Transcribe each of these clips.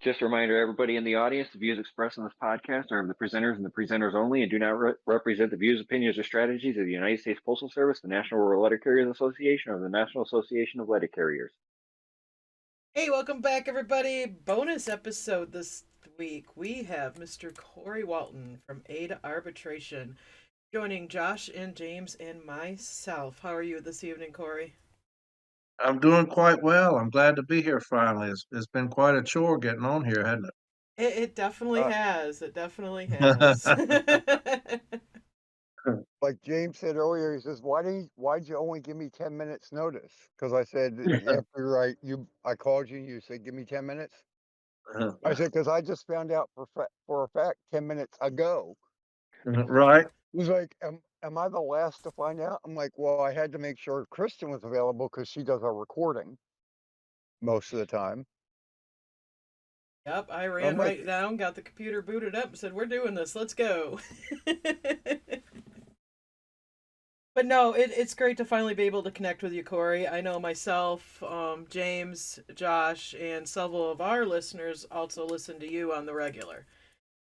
Just a reminder, everybody in the audience, the views expressed in this podcast are of the presenters and the presenters only and do not represent the views, opinions, or strategies of the United States Postal Service, the National Rural Letter Carriers Association, or the National Association of Letter Carriers. Hey, welcome back, everybody. Bonus episode this week. We have Mr. Corey Walton from A to Arbitration joining Josh and James and myself. How are you this evening, Corey? I'm doing quite well. I'm glad to be here finally. It's been quite a chore getting on here, hasn't It definitely Uh, has. It definitely has. it? like James said earlier, he says, why'd you only give me 10 minutes notice? Because I said after I called you, you said, give me 10 minutes. I said, because I just found out for a fact 10 minutes ago. Right? He was like, am I the last to find out? I'm like, well, I had to make sure Kristen was available because she does our recording most of the time. Yep, I I'm ran like, right down, got the computer booted up, and said, "We're doing this. Let's go." But no, it's great to finally be able to connect with you, Corey. I know myself, James, Josh, and several of our listeners also listen to you on the regular.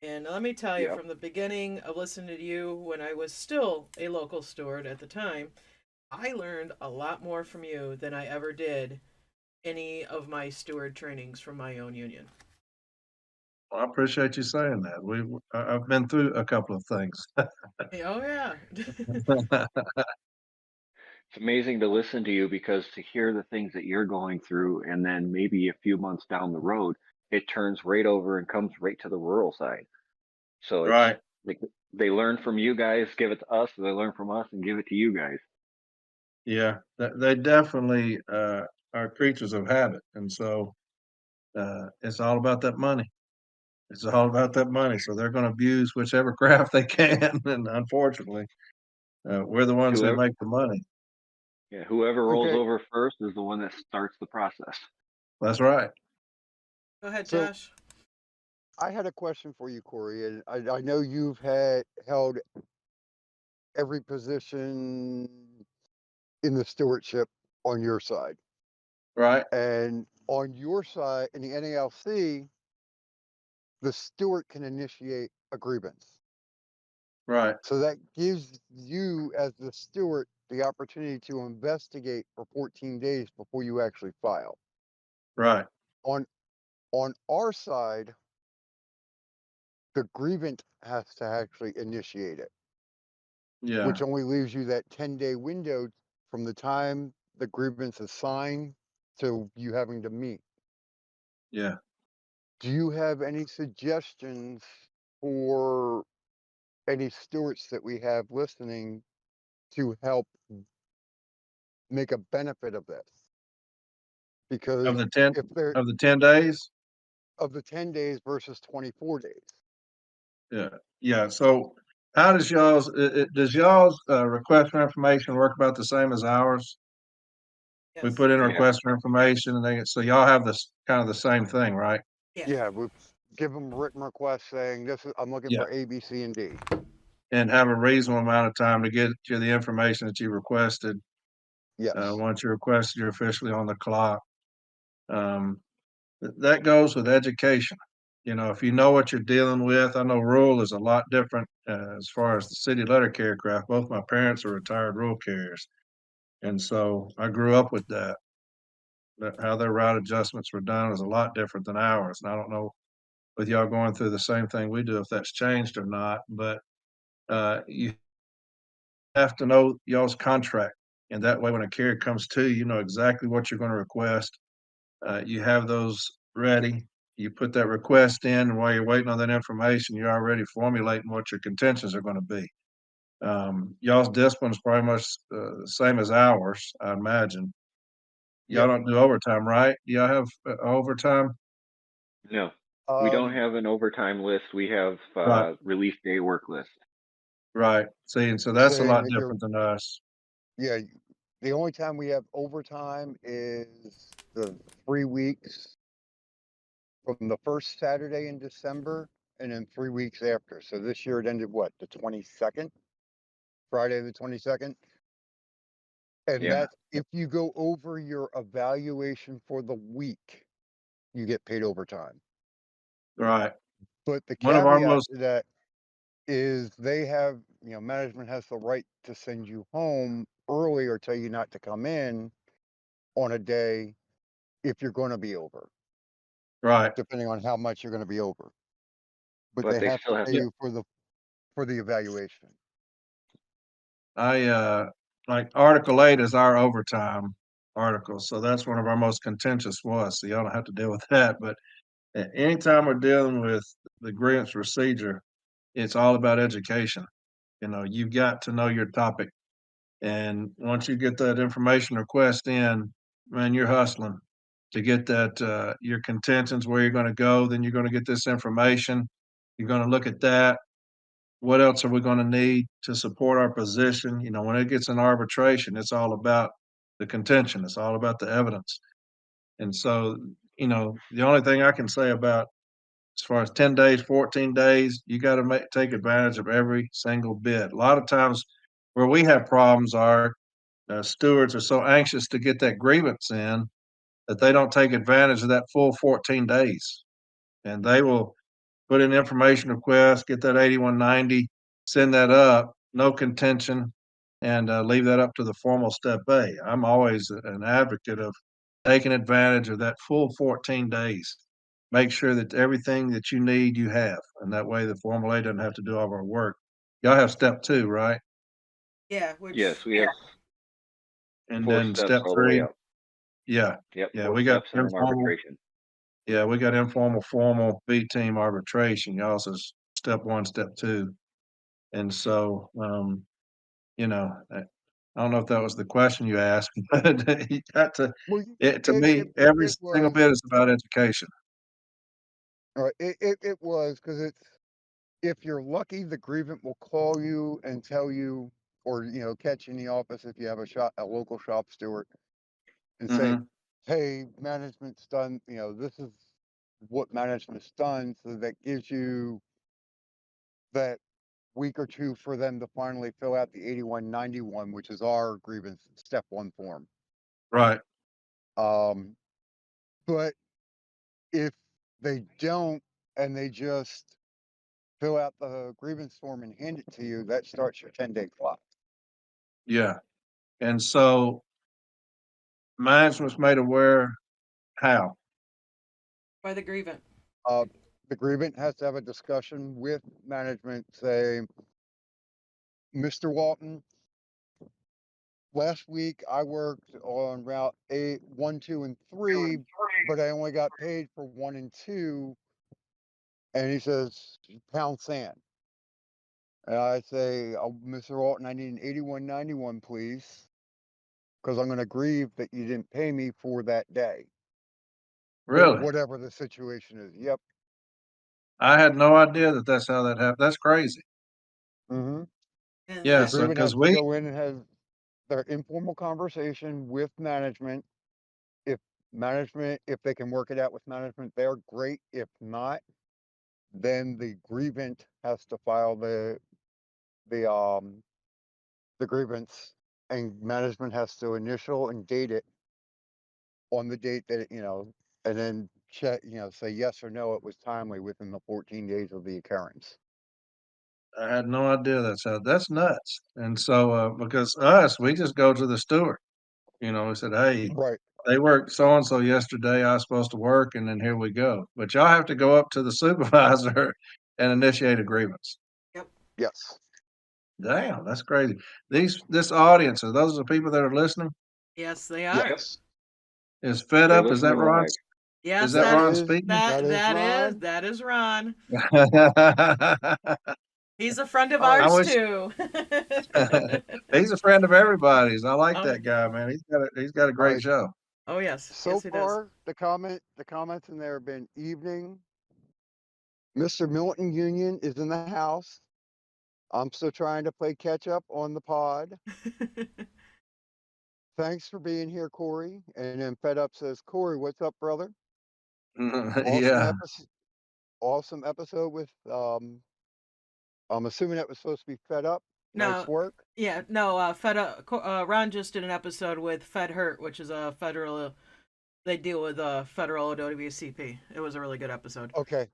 And let me tell you, Yep. from the beginning of listening to you when I was still a local steward at the time, I learned a lot more from you than I ever did any of my steward trainings from my own union. Well, I appreciate you saying that. I've been through a couple of things. Oh, yeah. It's amazing to listen to you because to hear the things that you're going through and then maybe a few months down the road, it turns right over and comes right to the rural side. So it's Right. like they learn from you guys, give it to us, they learn from us and give it to you guys. Yeah. They definitely are creatures of habit, and so it's all about that money. It's all about that money. So they're going to abuse whichever craft they can, and unfortunately, we're the ones who Whoever make the money. yeah, whoever rolls okay, over first is the one that starts the process. That's right. Go ahead, so Josh. I had a question for you, Corey, and I know you've held every position in the stewardship on your side. Right. And on your side, in the NALC, the steward can initiate a grievance. Right. So that gives you, as the steward, the opportunity to investigate for 14 days before you actually file. Right. On on our side, the grievant has to actually initiate it, Yeah. which only leaves you that 10-day window from the time the grievance is signed to you having to meet. Yeah. Do you have any suggestions for any stewards that we have listening to help make a benefit of this? Of Because the 10 if they're of the 10 days? of the 10 days versus 24 days. Yeah, yeah, so how does y'all's does y'all's, request for information work about the same as ours? We Yes. put in a Yeah. request for information and so y'all have this kind of the same thing, right? Yeah. Yeah, we give them written requests saying this is I'm looking Yeah, for A, B, C, and D. and have a reasonable amount of time to get you the information that you requested. Yes. Once you request, you're officially on the clock. Um, that goes with education. You know, if you know what you're dealing with, I know rural is a lot different, as far as the city letter carrier craft. Both my parents are retired rural carriers. And so I grew up with that. How their route adjustments were done is a lot different than ours. And I don't know with y'all going through the same thing we do, if that's changed or not, but you have to know y'all's contract. And that way, when a carrier comes to you, you know exactly what you're going to request. You have those ready. You put that request in, and while you're waiting on that information, you're already formulating what your contentions are going to be. Y'all's discipline is pretty much the same as ours, I imagine. Y'all Yep. don't do overtime, right? Do y'all have overtime? No. We don't Um, have an overtime list. We have Right, release day work list. right. See, and so that's a saying lot that different than us. yeah, the only time we have overtime is the 3 weeks from the first Saturday in December and then 3 weeks after. So this year it ended what, the 22nd? Friday the 22nd? And Yeah. that's if you go over your evaluation for the week, you get paid overtime. Right. But the One of our caveat most to that is they have, management has the right to send you home early or tell you not to come in on a day if you're going to be over, right. depending on how much you're going to be over. But But they they have still to have pay Yeah. you for the evaluation. I like Article 8 is our overtime article, so that's one of our most contentious ones. So y'all don't have to deal with that. But anytime we're dealing with the grievance procedure, it's all about education. You've got to know your topic. And once you get that information request in, man, you're hustling to get that your contentions, where you're going to go. Then you're going to get this information. You're going to look at that. What else are we going to need to support our position? When it gets in arbitration, it's all about the contention. It's all about the evidence. And so, the only thing I can say about as far as 10 days, 14 days, you got to take advantage of every single bit. A lot of times where we have problems are stewards are so anxious to get that grievance in that they don't take advantage of that full 14 days. And they will put in information request, get that 8190, send that up, no contention, and leave that up to the formal step A. I'm always an advocate of taking advantage of that full 14 days. Make sure that everything that you need, you have. And that way the formal A doesn't have to do all of our work. Y'all have step 2, right? Yeah, which yes, we have And 4 then steps step all the way 3, up. yeah, Yep, yeah, 4 we got steps in an informal. arbitration. Yeah, we got informal, formal, B team arbitration. Y'all says step 1, step 2. And so, I don't know if that was the question you asked, but you got to Well, to me, every it single was, bit is about education. it was because if you're lucky, the grievant will call you and tell you, or catch you in the office if you have a local shop steward, and say, Mhm. "Hey, management's done. This is what management's done." So that gives you that week or two for them to finally fill out the 8191, which is our grievance step 1 form. Right. Um, but if they don't and they just fill out the grievance form and hand it to you, that starts your 10-day clock. Yeah. And so management's made aware how? by the grievant. Uh, the grievant has to have a discussion with management, say, Mr. Walton, last week I worked on route 8, 1, 2, and 3, but I only got paid for 1 and 2. And he says, pound sand. And I say, oh, Mr. Walton, I need an 8191, please, because I'm going to grieve that you didn't pay me for that day, or Really? whatever the situation is. Yep. I had no idea that that's how that happened. That's crazy. Mm-hmm. And Yeah, The that, so grievant 'cause has to we go in and have their informal conversation with management. If they can work it out with management, they're great. If not, then the grievant has to file the grievance, and management has to initial and date it on the date that and then check, say yes or no, it was timely within the 14 days of the occurrence. I had no idea that's nuts. And so, because us, we just go to the steward. We said, "Hey, Right. they worked so and so yesterday. I was supposed to work, and then here we go." But y'all have to go up to the supervisor and initiate a grievance. yep. Yes. Damn, that's crazy. This audience, are those the people that are listening? Yes, they are. Yes. Is Fed They're Up? Is that listening Ron? live. Is Yes, that That Ron is speaking? that is Ron. that is Ron. He's a friend of All right. I ours wish too. he's a friend of everybody's. I like Oh, that guy, man. He's got a All great right. show. oh yes, So yes he does. far, the comments in there have been evening. Mr. Milton Union is in the house. I'm still trying to play catch up on the pod. Thanks for being here, Corey. And then Fed Up says, Corey, what's up, brother? Awesome Yeah. episode. Awesome episode with I'm assuming that was supposed to be Fed Up. Nice No, work. yeah, no. Ron just did an episode with Fed Hurt, which is a federal. They deal with federal WCP. It was a really good episode. Okay.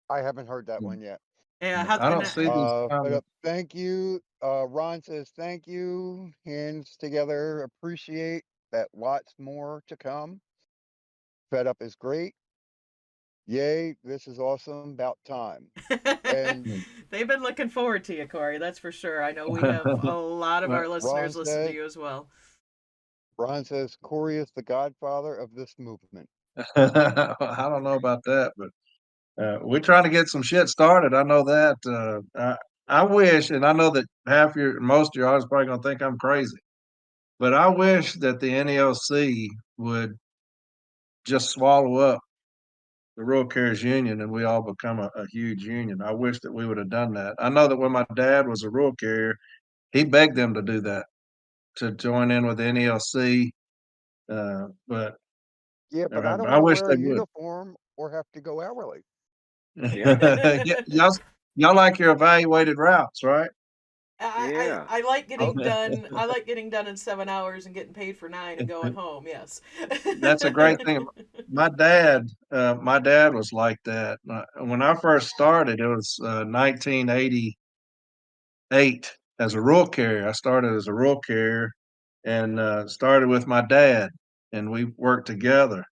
I haven't heard that Mm. one yet. Yeah, how I and don't see these But thank you. Ron says thank you. Hands together. Appreciate that. Lots more to come. Fed up is great. Yay! This is awesome. About time. And they've been looking forward to you, Corey. That's for sure. I know we have a lot of Well, our listeners listen to you as well. Ron says Corey is the godfather of this movement. I don't know about that, but we're trying to get some shit started. I know that. I wish, and I know that most of your audience probably gonna think I'm crazy, but I wish that the NELC would just swallow up the Rural Carriers Union and we all become a huge union. I wish that we would have done that. I know that when my dad was a rural carrier, he begged them to do that, to join in with the NELC. But Yeah, but I don't I want to wish wear they a would. uniform or have to go hourly. Y'all like your evaluated routes, right? Yeah. I like getting done. I like getting done in 7 hours and getting paid for 9 and going home. Yes, That's a great thing. My dad was like that. When I first started, it was 1988 as a rural carrier. I started as a rural carrier and started with my dad, and we worked together.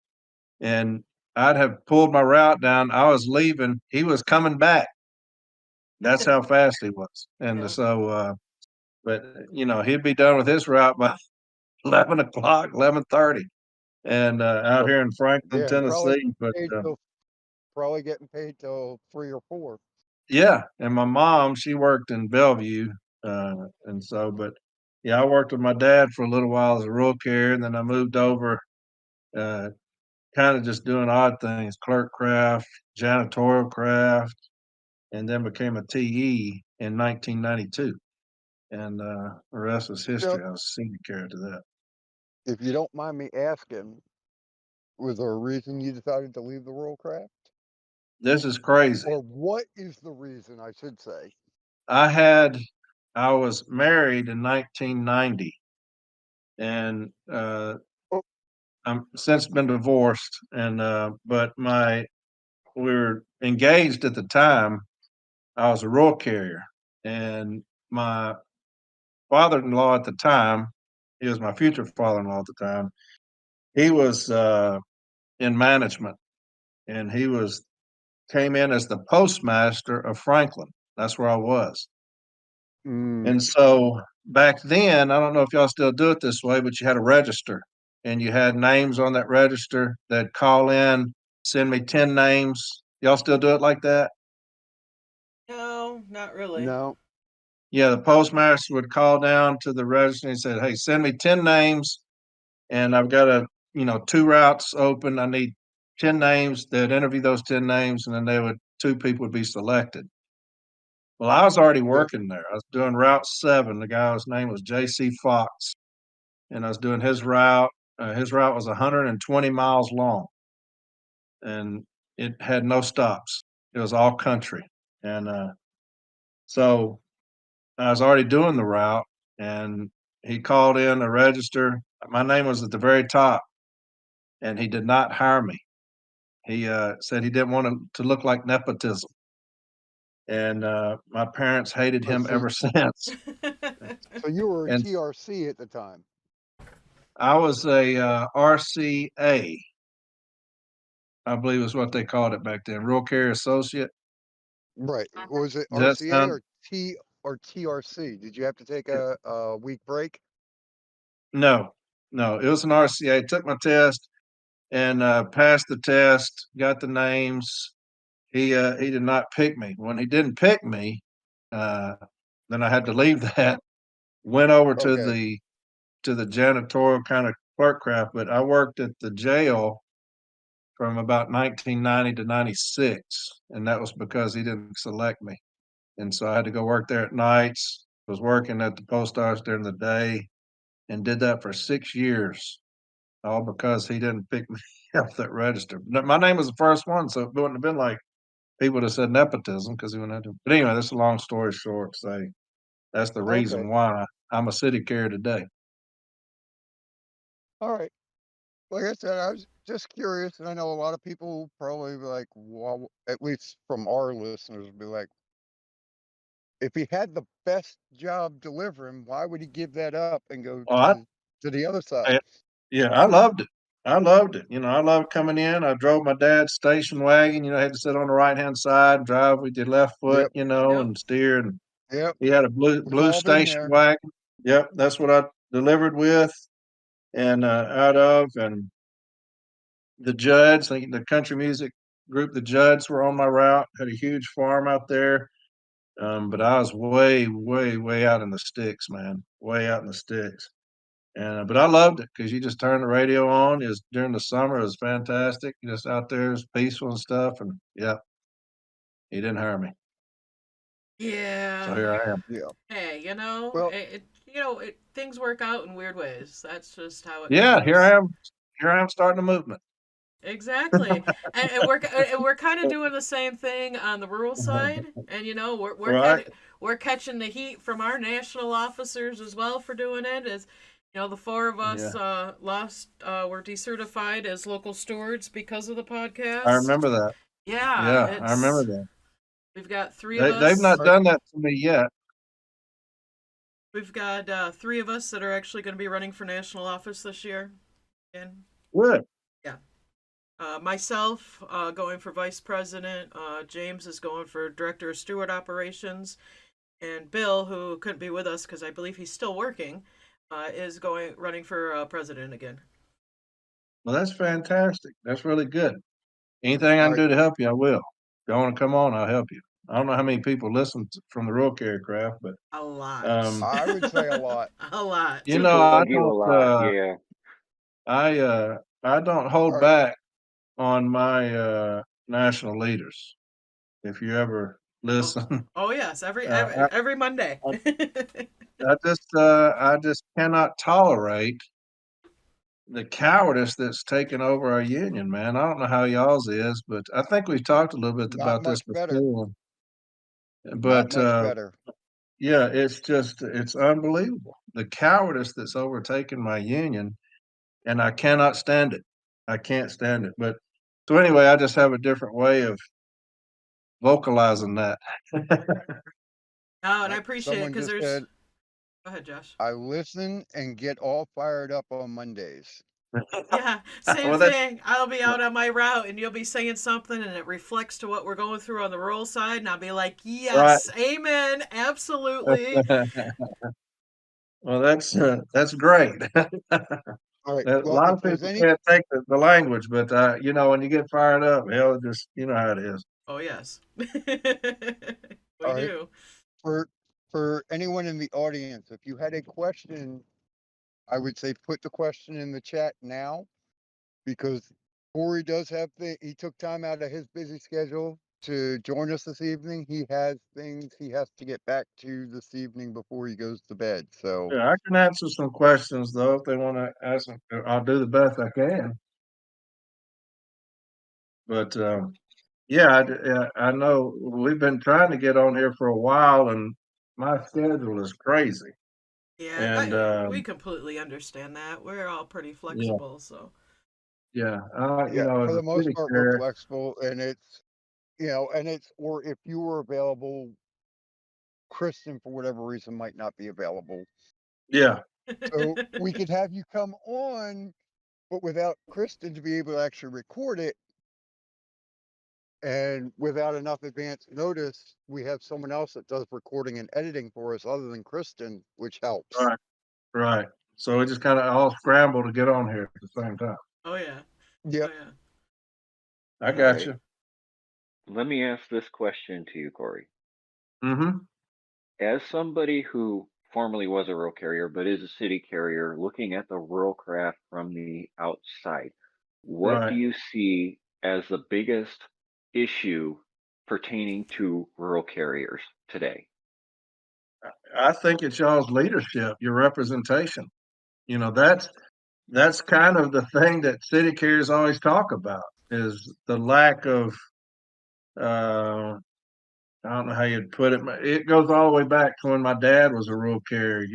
And I'd have pulled my route down. I was leaving. He was coming back. That's how fast he was. And Yeah. so, but he'd be done with his route by 11 o'clock, 11:30, and out But here in Franklin, yeah, and Tennessee. But probably getting paid till 3 or 4. yeah, and my mom, she worked in Bellevue, and so, but yeah, I worked with my dad for a little while as a rural carrier, and then I moved over, uh, kind of just doing odd things, clerk craft, janitorial craft, and then became a TE in 1992. And the rest was So, history. I was a senior carrier to that. if you don't mind me asking, was there a reason you decided to leave the rural craft? This is crazy. Or what is the reason, I should say? I was married in 1990, and Oh, I'm since been divorced, and but we were engaged at the time. I was a rural carrier, and my father-in-law at the time, he was my future father-in-law at the time. He was in management, and came in as the postmaster of Franklin. That's where I was. mm, And so back then, I don't know if y'all still do it this way, but you had a register and you had names on that register that call in, send me 10 names. Y'all still do it like that? No, not really. no. Yeah, the postmaster would call down to the register and said, "Hey, send me 10 names and I've got two routes open. I need 10 names." They'd interview those 10 names and then two people would be selected. Well, I was already Yep. working there. I was doing Route 7. The guy's name was J.C. Fox, and I was doing his route. His route was 120 miles long, and it had no stops. It was all country. And so I was already doing the route, and he called in the register. My name was at the very top, and he did not hire me. He said he didn't want to look like nepotism. And my parents hated him So, ever since. so you were a And TRC at the time. I was a RCA, I believe is what they called it back then, Rural Carrier Associate. Right. Was it Does that RCA sound? or TRC? Did you have to take a week break? No, no, it was an RCA. Took my test and passed the test, got the names. He did not pick me. When he didn't pick me, uh, then I had to leave that. Went over to Okay. the janitorial kind of clerk craft, but I worked at the jail from about 1990 to 96, and that was because he didn't select me. And so I had to go work there at nights, was working at the post office during the day, and did that for 6 years, all because he didn't pick me off that register. My name was the first one, so it wouldn't have been like people would have said nepotism because he wouldn't have to. But anyway, that's a long story short to say that's the Okay. reason why I'm a city carrier today. All right. Like I said, just curious, and I know a lot of people probably be like, well, at least from our listeners, be like, if he had the best job delivering, why would he give that up and go Well, to the other side? I yeah, I loved it. I loved it. I loved coming in. I drove my dad's station wagon. I had to sit on the right-hand side, drive with your left foot, Yep, Yep. and steer. And yep. he had a We've blue all been station there. wagon. Yep, that's what I delivered with and out of. And the Judds, the country music group, the Judds were on my route. Had a huge farm out there. But I was way, way, way out in the sticks, man. Way out in the sticks. And but I loved it because you just turn the radio on. It was during the summer. It was fantastic. Just out there, it was peaceful and stuff. And yeah, he didn't hire me, so Yeah. here I am. Yeah. Hey, Well, things work out in weird ways. That's just how it Yeah, here goes. I am. Here I am starting a movement. Exactly, and we're kind of doing the same thing on the rural side, and Right? we're catching the heat from our national officers as well for doing it. As the four of us Yeah, were decertified as local stewards because of the I podcast. remember that. Yeah, Yeah, I remember that. we've got three of They've us. not done that to me yet. We've got three of us that are actually going to be running for national office this year. And Good. yeah. Myself going for vice president. James is going for director of steward operations, and Bill, who couldn't be with us because I believe he's still working, is running for president again. Well, that's fantastic. That's really good. Anything I all can right. do to help you, I will. If you want to come on, I'll help you. I don't know how many people listen from the rural carrier craft, but A lot, um, I would say a lot. a lot. People I love you a don't. lot. Yeah. I don't All hold right. back on my national leaders. If you ever Oh, listen, oh yes, every uh, every, every Monday. I, I just cannot tolerate the cowardice that's taken over our union, man. I don't know how y'all's is, but I think we've talked a little bit Not about this much better. before. Not But much better. yeah, it's unbelievable the cowardice that's overtaken my union, and I cannot stand it. I can't stand it. But so anyway, I just have a different way of vocalizing that. Oh, and I appreciate it Someone because just there's. said, Go ahead, Josh. I listen and get all fired up on Mondays. Yeah, same Well, that's thing. I'll be out on my route and you'll be saying something and it reflects to what we're going through on the rural side. And I'll be like, right. yes, amen, absolutely. Well, that's great. All right. A Well, lot if of there's people any, can't take the language, but when you get fired up, hell, just how it is. Oh, yes. We all right, do. for anyone in the audience, if you had a question, I would say put the question in the chat now, because Corey does have he took time out of his busy schedule to join us this evening. He has things he has to get back to this evening before he goes to bed. So, Yeah, I can answer some questions though if they want to ask them. I'll do the best I can. But yeah, I know we've been trying to get on here for a while, and my schedule is crazy. Yeah, And we completely understand that. We're all pretty yeah, flexible, so. yeah, yeah, as for a the most city part, we're carrier, flexible, and or if you were available, Kristen, for whatever reason, might not be available. yeah, So we could have you come on, but without Kristen to be able to actually record it, and without enough advance notice, we have someone else that does recording and editing for us other than Kristen, which helps. right, right. So we just kind of all scramble to get on here at the same time. Oh, yeah. Oh, Yep. yeah. I All got right. you. Let me ask this question to you, Corey. Mm-hmm. As somebody who formerly was a rural carrier but is a city carrier, looking at the rural craft from the outside, what do Right. you see as the biggest issue pertaining to rural carriers today? I think it's y'all's leadership, your representation. That's kind of the thing that city carriers always talk about is the lack of I don't know how you'd put it. It goes all the way back to when my dad was a rural carrier.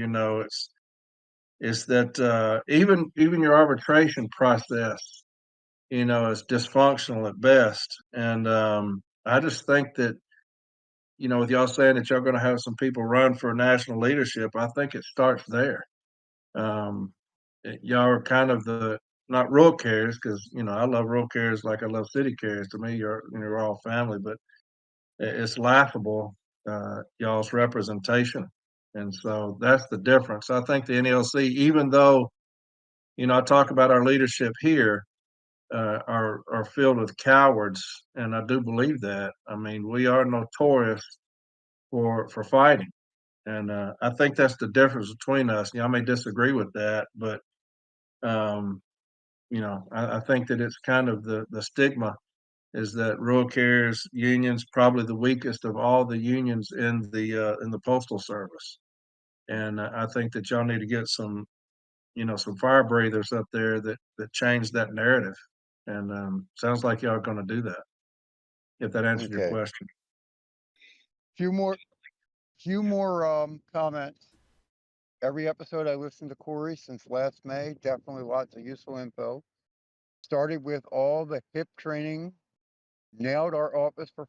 It's that even your arbitration process is dysfunctional at best. And I just think that, with y'all saying that y'all going to have some people run for national leadership, I think it starts there. Y'all are kind of not rural carriers, because I love rural carriers like I love city carriers. To me, you're all family, but it's laughable, y'all's representation. And so that's the difference. I think the NLC, even though, I talk about our leadership here, are filled with cowards, and I do believe that. I mean, we are notorious for fighting, and I think that's the difference between us. I may disagree with that, but um, I think that it's kind of the stigma is that rural carriers unions probably the weakest of all the unions in the postal service, and I think that y'all need to get some fire breathers up there that change that narrative, and sounds like y'all are going to do that. If that answered your Okay. question. Few more comments. Every episode I listened to Corey since last May, definitely lots of useful info. Started with all the HIP training, nailed our office for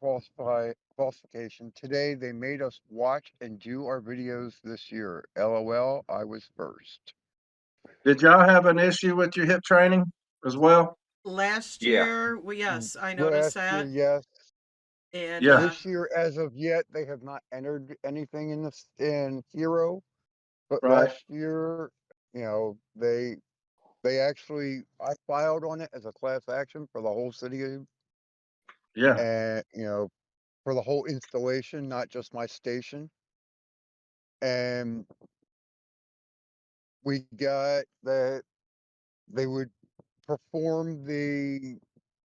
falsification. Today they made us watch and do our videos this year. LOL, I was first. Did y'all have an issue with your hip training as well? Last Yeah. year, yes, I noticed Last year, that. yes. And Yeah. This year, as of yet, they have not entered anything in Hero. But Right. last year, they actually, I filed on it as a class action for the whole city, Yeah. and for the whole installation, not just my station. And we got that they would perform the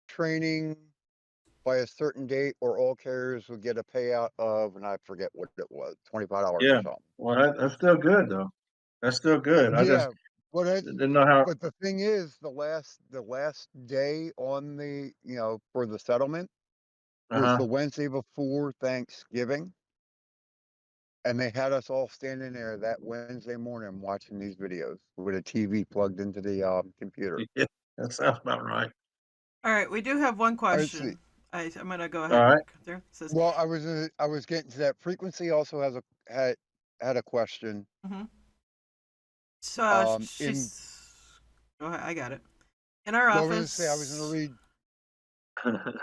training by a certain date, or all carriers would get a payout of, and I forget what it was, $25 or Yeah. something. Well, that's still good though. That's still good. I just Yeah, but didn't know how. but the thing is, the last day on the for the settlement was the Wednesday before Thanksgiving, and they had us all standing there that Wednesday morning watching these videos with a TV plugged into the computer. Yeah, that sounds about right. all right, we do have one I see. question. I'm gonna go All ahead. right. There it says, Well, I was getting to that. Frequency also had a question. so In she's. Go ahead, I got it. In our well, I was office. gonna say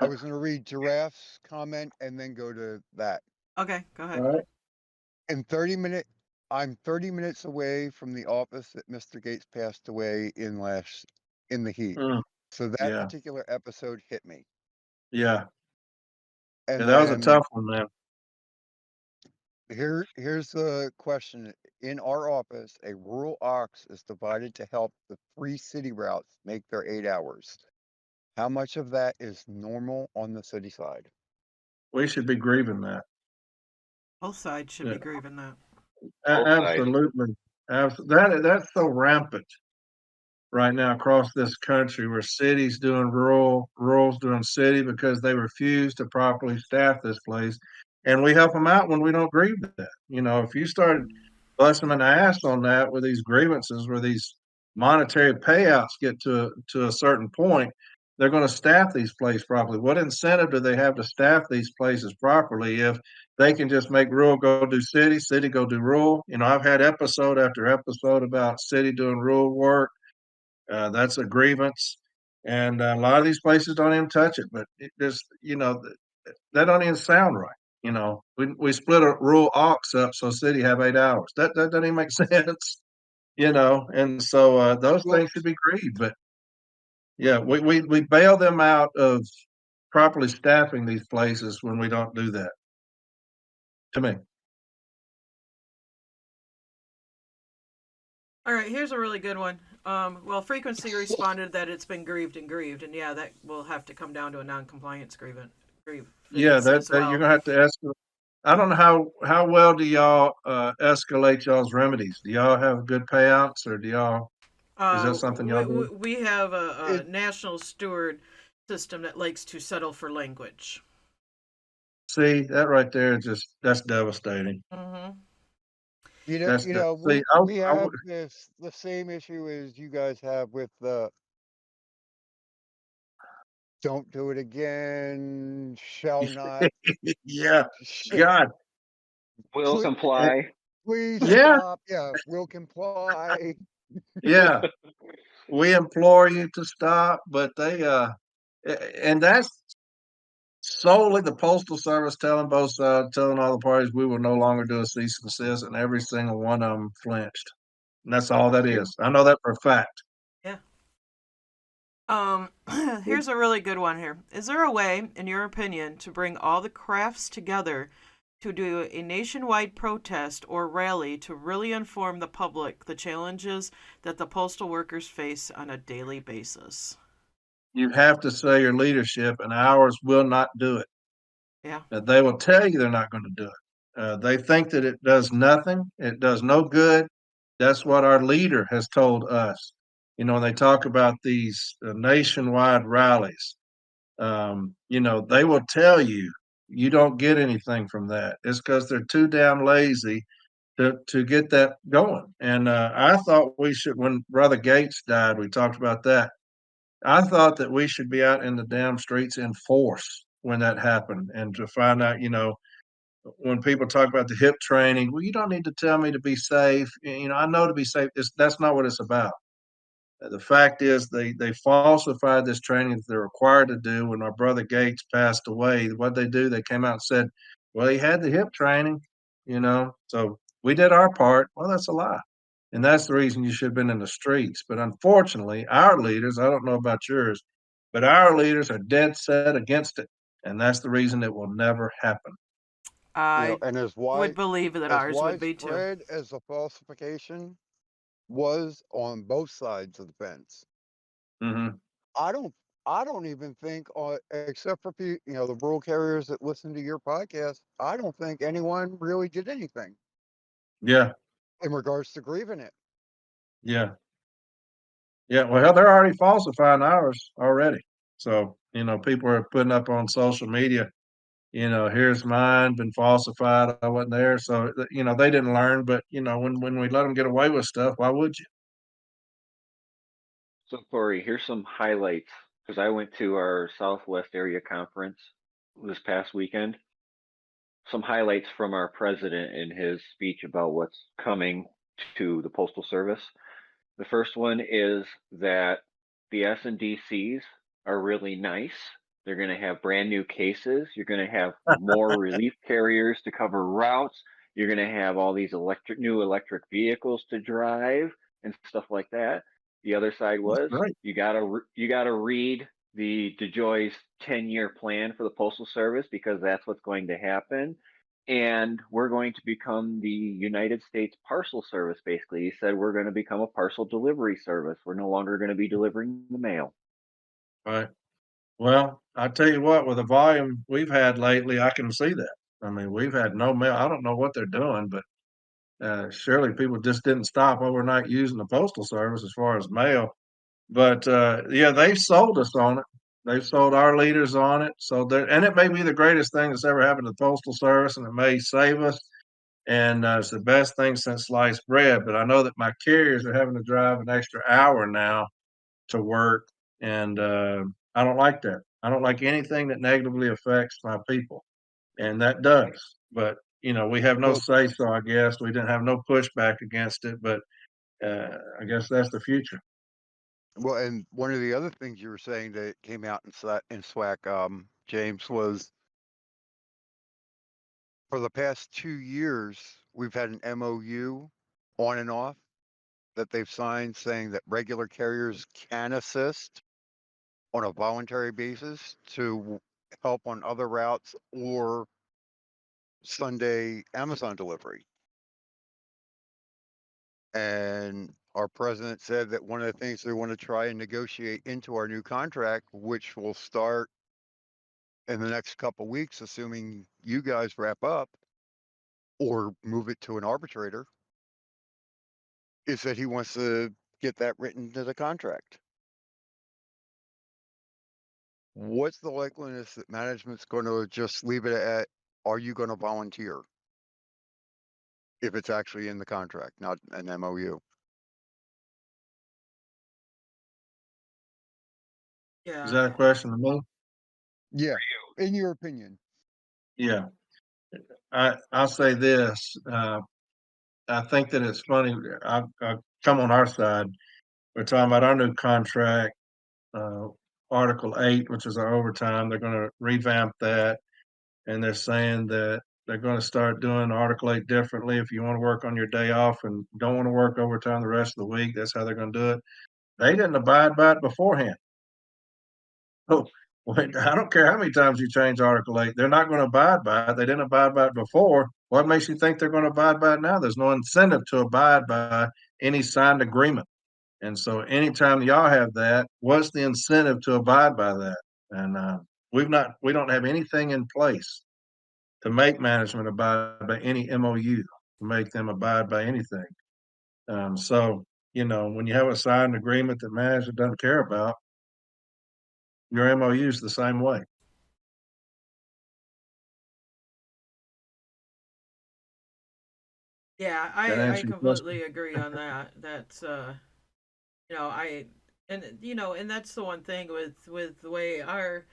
I was gonna read Giraffe's comment and then go to that. Okay, go All ahead. right. In I'm 30 minutes away from the office that Mr. Gates passed away in the heat. Mm, So that yeah. particular episode hit me. Yeah. Yeah. And That was a then tough one, man. here's the question. In our office, a rural ox is divided to help the 3 city routes make their 8 hours. How much of that is normal on the city side? We should be grieving that. Both sides should Yeah. be grieving that. Absolutely. That's so rampant right now across this country, where cities doing rural, rural's doing city, because they refuse to properly staff this place. And we help them out when we don't grieve that. If you started busting an ass on that with these grievances, where these monetary payouts get to a certain point, they're going to staff these places properly. What incentive do they have to staff these places properly if they can just make rural go do city, city go do rural? I've had episode after episode about city doing rural work. That's a grievance, and a lot of these places don't even touch it. But it just, that don't even sound right. We split a rural ox up so city have 8 hours. That doesn't even make sense. And so those Well, things should be grieved. But yeah, we bail them out of properly staffing these places when we don't do that. To me. All right, here's a really good one. Well, frequency responded that it's been grieved, and yeah, that will have to come down to a non-compliance grievance. Yeah, that well. you're gonna have to escalate. I don't know how well do y'all escalate y'all's remedies? Do y'all have good payouts, or is that something y'all do? We have a it national steward system that likes to settle for language. See, that right there, that's devastating. Mm-hmm. See, we have the same issue as you guys have with the don't do it again, shall not, Yeah, sh- God. Will Eh, comply. please Yeah, stop. Yeah, will comply. yeah. We implore you to stop, but and that's solely the Postal Service telling both sides, telling all the parties we will no longer do a cease and desist, and every single one of them flinched. And that's all that Yeah. is. I know that for a fact. Yeah. Here's a really good one here. Is there a way, in your opinion, to bring all the crafts together to do a nationwide protest or rally to really inform the public the challenges that the postal workers face on a daily basis? You have to say your leadership, and ours will not do it. Yeah. They will tell you they're not going to do it. They think that it does nothing, it does no good. That's what our leader has told us. They talk about these nationwide rallies. They will tell you you don't get anything from that. It's because they're too damn lazy to get that going. And I thought we should, when Brother Gates died, we talked about that. I thought that we should be out in the damn streets in force when that happened, and to find out, when people talk about the hip training, well, you don't need to tell me to be safe. I know to be safe. That's not what it's about. The fact is, they falsified this training that they're required to do. When our brother Gates passed away, what they do, they came out and said, "Well, he had the hip training, so we did our part." Well, that's a lie, and that's the reason you should have been in the streets. But unfortunately, our leaders—I don't know about yours, but our leaders are dead set against it, and that's the reason it will never happen. I And would believe that as ours would be too. widespread as the falsification was on both sides of the fence, Hmm. I don't I don't even think, except for the rural carriers that listen to your podcast, I don't think anyone really did anything Yeah, in regards to grieving it. yeah. Yeah, well, they're already falsifying ours already. So, people are putting up on social media, here's mine, been falsified. I wasn't there. So, they didn't learn. But, when we let them get away with stuff, why would you? So Corey, here's some highlights because I went to our Southwest area conference this past weekend. Some highlights from our president in his speech about what's coming to the Postal Service. The first one is that the S&DCs are really nice. They're going to have brand new cases. You're going to have more relief carriers to cover routes. You're going to have all these new electric vehicles to drive and stuff like that. The other side That's was great. you gotta read the DeJoy's 10-year plan for the Postal Service because that's what's going to happen. And we're going to become the United States Parcel Service, basically. He said we're going to become a parcel delivery service. We're no longer going to be delivering the mail. Right. Well, I tell you what, with the volume we've had lately, I can see that. I mean, we've had no mail. I don't know what they're doing, but surely people just didn't stop overnight using the Postal Service as far as mail. But yeah, they've sold us on it. They've sold our leaders on it. So and it may be the greatest thing that's ever happened to the Postal Service, and it may save us. And it's the best thing since sliced bread. But I know that my carriers are having to drive an extra hour now to work, and I don't like that. I don't like anything that negatively affects my people, and that does. But we have no Well, say, so I guess we didn't have no pushback against it. But I guess that's the future. and one of the other things you were saying that came out in SWAC, James, was for the past 2 years we've had an MOU on and off that they've signed saying that regular carriers can assist on a voluntary basis to help on other routes or Sunday Amazon delivery. And our president said that one of the things they want to try and negotiate into our new contract, which will start in the next couple of weeks, assuming you guys wrap up or move it to an arbitrator, is that he wants to get that written into the contract. What's the likeliness that management's going to just leave it at, are you going to volunteer? If it's actually in the contract, not an MOU. Is that a question to me? Yeah, in your opinion. Yeah. I'll say this. I think that it's funny. I come on our side. We're talking about our new contract, uh, Article 8, which is our overtime. They're going to revamp that. And they're saying that they're going to start doing Article 8 differently. If you want to work on your day off and don't want to work overtime the rest of the week, that's how they're going to do it. They didn't abide by it beforehand. Oh, wait, I don't care how many times you change Article 8, they're not going to abide by it. They didn't abide by it before. What makes you think they're going to abide by it now? There's no incentive to abide by any signed agreement. And so anytime y'all have that, what's the incentive to abide by that? And we don't have anything in place to make management abide by any MOU, to make them abide by anything. So, when you have a signed agreement that management doesn't care about, your MOU is the same way. Yeah, That I answer your question? completely agree on that. That's I and that's the one thing with the way our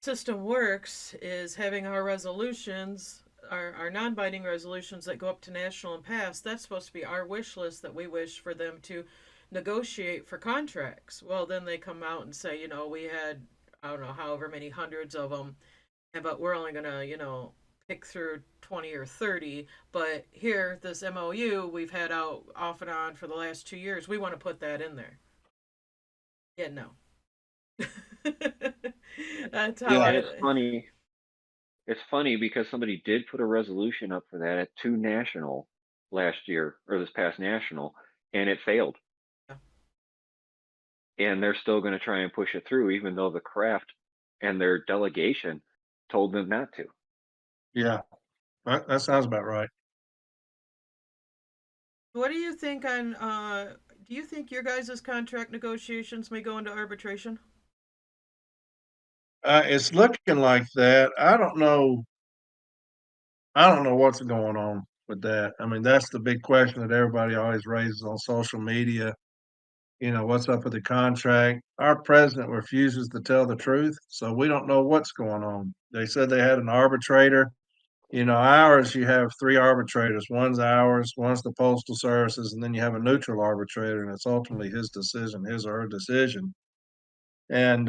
system works is having our resolutions, our non-binding resolutions that go up to national and pass. That's supposed to be our wish list that we wish for them to negotiate for contracts. Well, then they come out and say, we had, I don't know, however many hundreds of them, but we're only gonna, pick through 20 or 30. But here, this MOU we've had out off and on for the last 2 years, we want to put that in there. Yeah, no. That's how Yeah. And it's funny. It's funny because somebody did put a resolution up for that at 2 national last year or this past national, and it failed. Yeah. And they're still going to try and push it through, even though the craft and their delegation told them not to. Yeah. That sounds about right. What do you think on do you think your guys' contract negotiations may go into arbitration? It's looking like that. I don't know. I don't know what's going on with that. I mean, that's the big question that everybody always raises on social media. What's up with the contract? Our president refuses to tell the truth, so we don't know what's going on. They said they had an arbitrator. Ours, you have three arbitrators. One's ours, one's the Postal Services, and then you have a neutral arbitrator, and it's ultimately his decision, his or her decision. And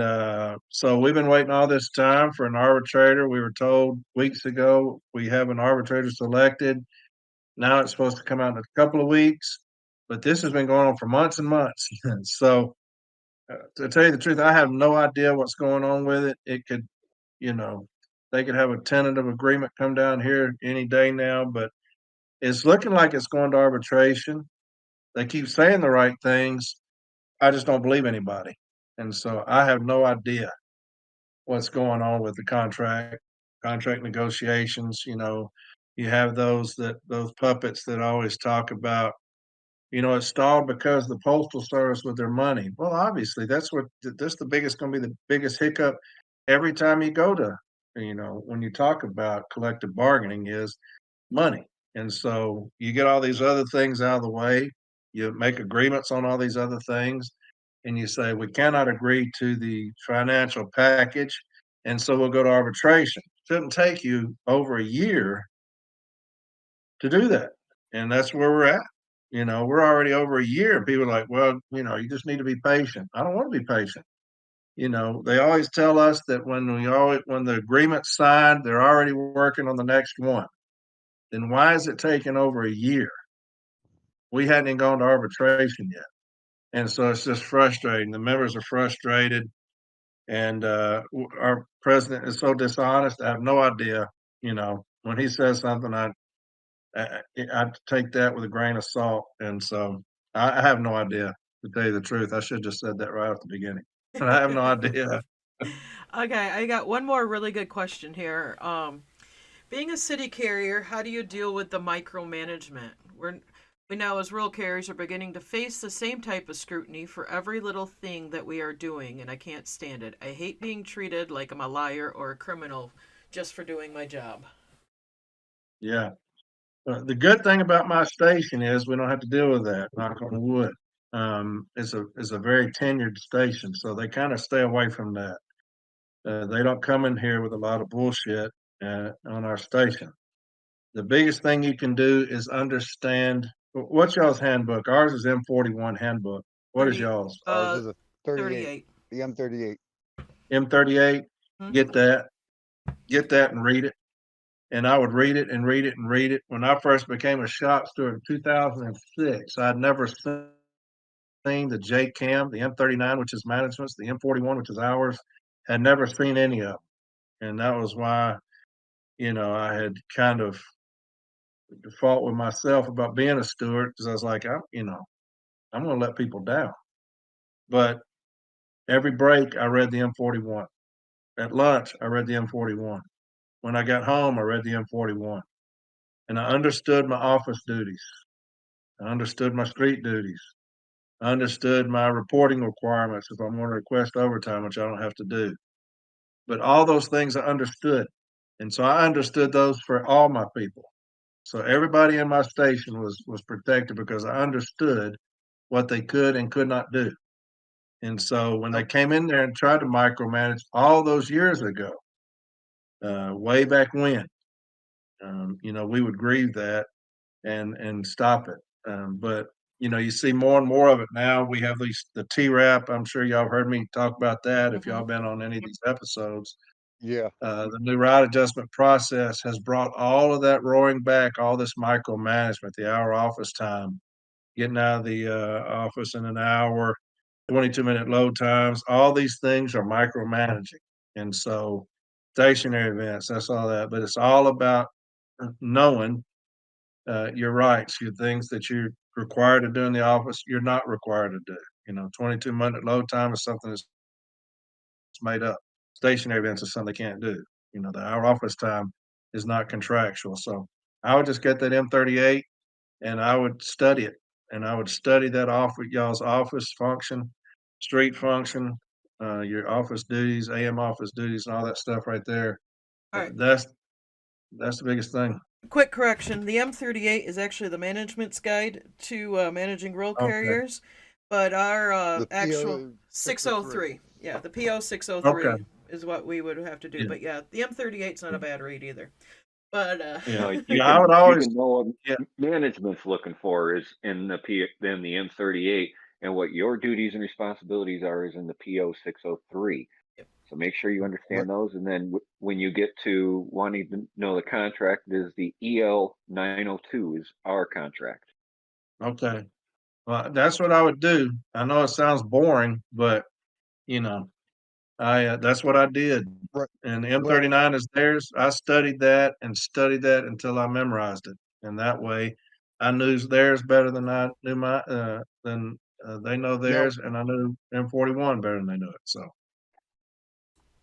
so we've been waiting all this time for an arbitrator. We were told weeks ago we have an arbitrator selected. Now it's supposed to come out in a couple of weeks, but this has been going on for months and months. So to tell you the truth, I have no idea what's going on with it. It could, they could have a tentative agreement come down here any day now, but it's looking like it's going to arbitration. They keep saying the right things. I just don't believe anybody. And so I have no idea what's going on with the contract negotiations. You have those puppets that always talk about, it stalled because the postal service with their money. Well, obviously that's the biggest going to be the biggest hiccup every time you go to, when you talk about collective bargaining is money. And so you get all these other things out of the way, you make agreements on all these other things, and you say, we cannot agree to the financial package, and so we'll go to arbitration. Shouldn't take you over a year to do that. And that's where we're at. We're already over a year, and people are like, well, you just need to be patient. I don't want to be patient. They always tell us that when the agreement's signed, they're already working on the next one. Then why is it taking over a year? We hadn't even gone to arbitration yet. And so it's just frustrating. The members are frustrated, and our president is so dishonest. I have no idea. When he says something, I take that with a grain of salt. And so I have no idea, to tell you the truth. I should have just said that right off the beginning. But I have no idea. Okay, I got one more really good question here. Being a city carrier, how do you deal with the micromanagement? We now, as rural carriers, are beginning to face the same type of scrutiny for every little thing that we are doing, and I can't stand it. I hate being treated like I'm a liar or a criminal just for doing my job. Yeah. The good thing about my station is we don't have to deal with that, knock on wood. is a very tenured station, so they kind of stay away from that. They don't come in here with a lot of bullshit on our station. The biggest thing you can do is understand what's y'all's handbook. Ours is M41 handbook. What is 30, y'all's? Ours is a 38, 38. the M38. M38. Mhm. Get that and read it. And I would read it and read it and read it. When I first became a shop steward in 2006, I'd never seen the JCAM, the M39, which is management's, the M41, which is ours, had never seen any of them. And that was why, I had kind of fought with myself about being a steward because I was like, I'm going to let people down. But every break, I read the M41. At lunch, I read the M41. When I got home, I read the M41. And I understood my office duties. I understood my street duties. I understood my reporting requirements if I'm going to request overtime, which I don't have to do. But all those things I understood. And so I understood those for all my people. So everybody in my station was protected because I understood what they could and could not do. And so when they came in there and tried to micromanage all those years ago, way back when, we would grieve that and stop it. But you see more and more of it now. We have the TRAP. I'm sure y'all have heard me talk about that if y'all been on any of these episodes. Yeah. The new route adjustment process has brought all of that roaring back, all this micromanagement, the hour office time, getting out of the office in an hour, 22-minute load times. All these things are micromanaging. And so stationary events, that's all that. But it's all about knowing your rights, your things that you're required to do in the office, you're not required to do. 22-minute load time is something that's made up. Stationary events is something they can't do. Our office time is not contractual. So I would just get that M38 and I would study it. And I would study that y'all's office function, street function, your office duties, AM office duties, and all that stuff right there. All right. That's the biggest thing. Quick correction: the M38 is actually the management's guide to managing roll Okay. carriers, but our The actual PO 603, yeah, the PO 603 Okay. is what we would have to do. Yeah. But yeah, the M38's not a bad read either. But Yeah. You Yeah, I can would you always. can know what Yeah. management's looking for is in the M38, and what your duties and responsibilities are is in the PO 603. Yep. So make sure you Right. understand those, and then when you get to wanting to know the contract, is the EL 902 is our contract. Okay. Well, that's what I would do. I know it sounds boring, but I that's what I did. Right. And the Well, M39 is theirs. I studied that and studied that until I memorized it. And that way I knew theirs better than I knew they know now, theirs, and I knew M41 better than they knew it. So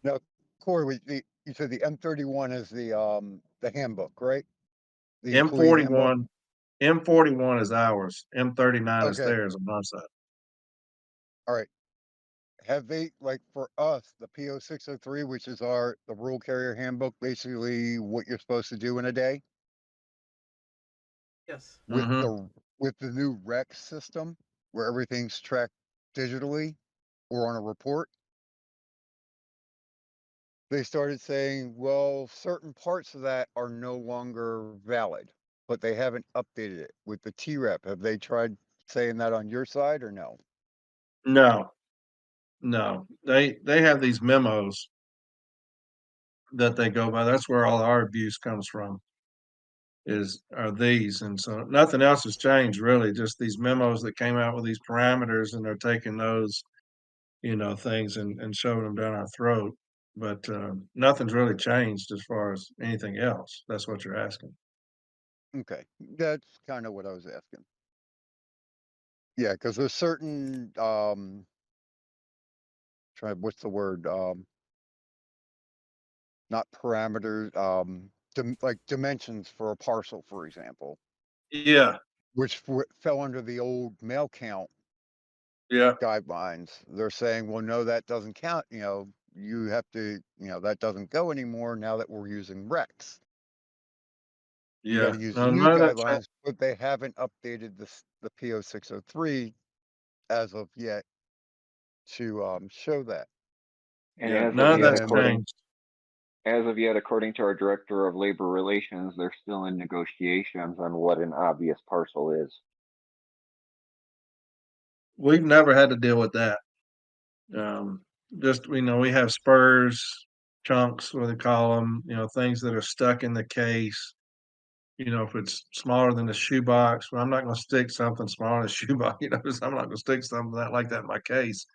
now, Corey, you said the M31 is the handbook, right? The employee handbook. M41 M41 is ours. M39 is Okay. theirs on our side. All right. Have they, like, for us, the PO 603, which is the rural carrier handbook, basically what you're supposed to do in a day yes, with Mm-hmm. the new rec system where everything's tracked digitally or on a report? They started saying, well, certain parts of that are no longer valid, but they haven't updated it with the TREP. Have they tried saying that on your side or no? No, no. They have these memos that they go by. That's where all our abuse comes from. Are these, and so nothing else has changed really. Just these memos that came out with these parameters, and they're taking those, things and shoving them down our throat. But nothing's really changed as far as anything else. That's what you're asking. Okay, that's kind of what I was asking. Yeah, because there's certain what's the word? Not parameters, like dimensions for a parcel, for example, Yeah, which fell under the old mail count yeah, guidelines. They're saying, well, no, that doesn't count. You have to, that doesn't go anymore now that we're using Rex. You got yeah. to use the No, new none of that. guidelines, but they haven't updated the PO 603 as of yet to show that. And Yeah, as none of of yet, that's according changed. according to our director of labor relations, they're still in negotiations on what an obvious parcel is. We've never had to deal with that. Just, we have spurs, chunks, what they call them, things that are stuck in the case. If it's smaller than a shoebox, well, I'm not going to stick something smaller than a shoebox, 'cause I'm not going to stick something like that in my case.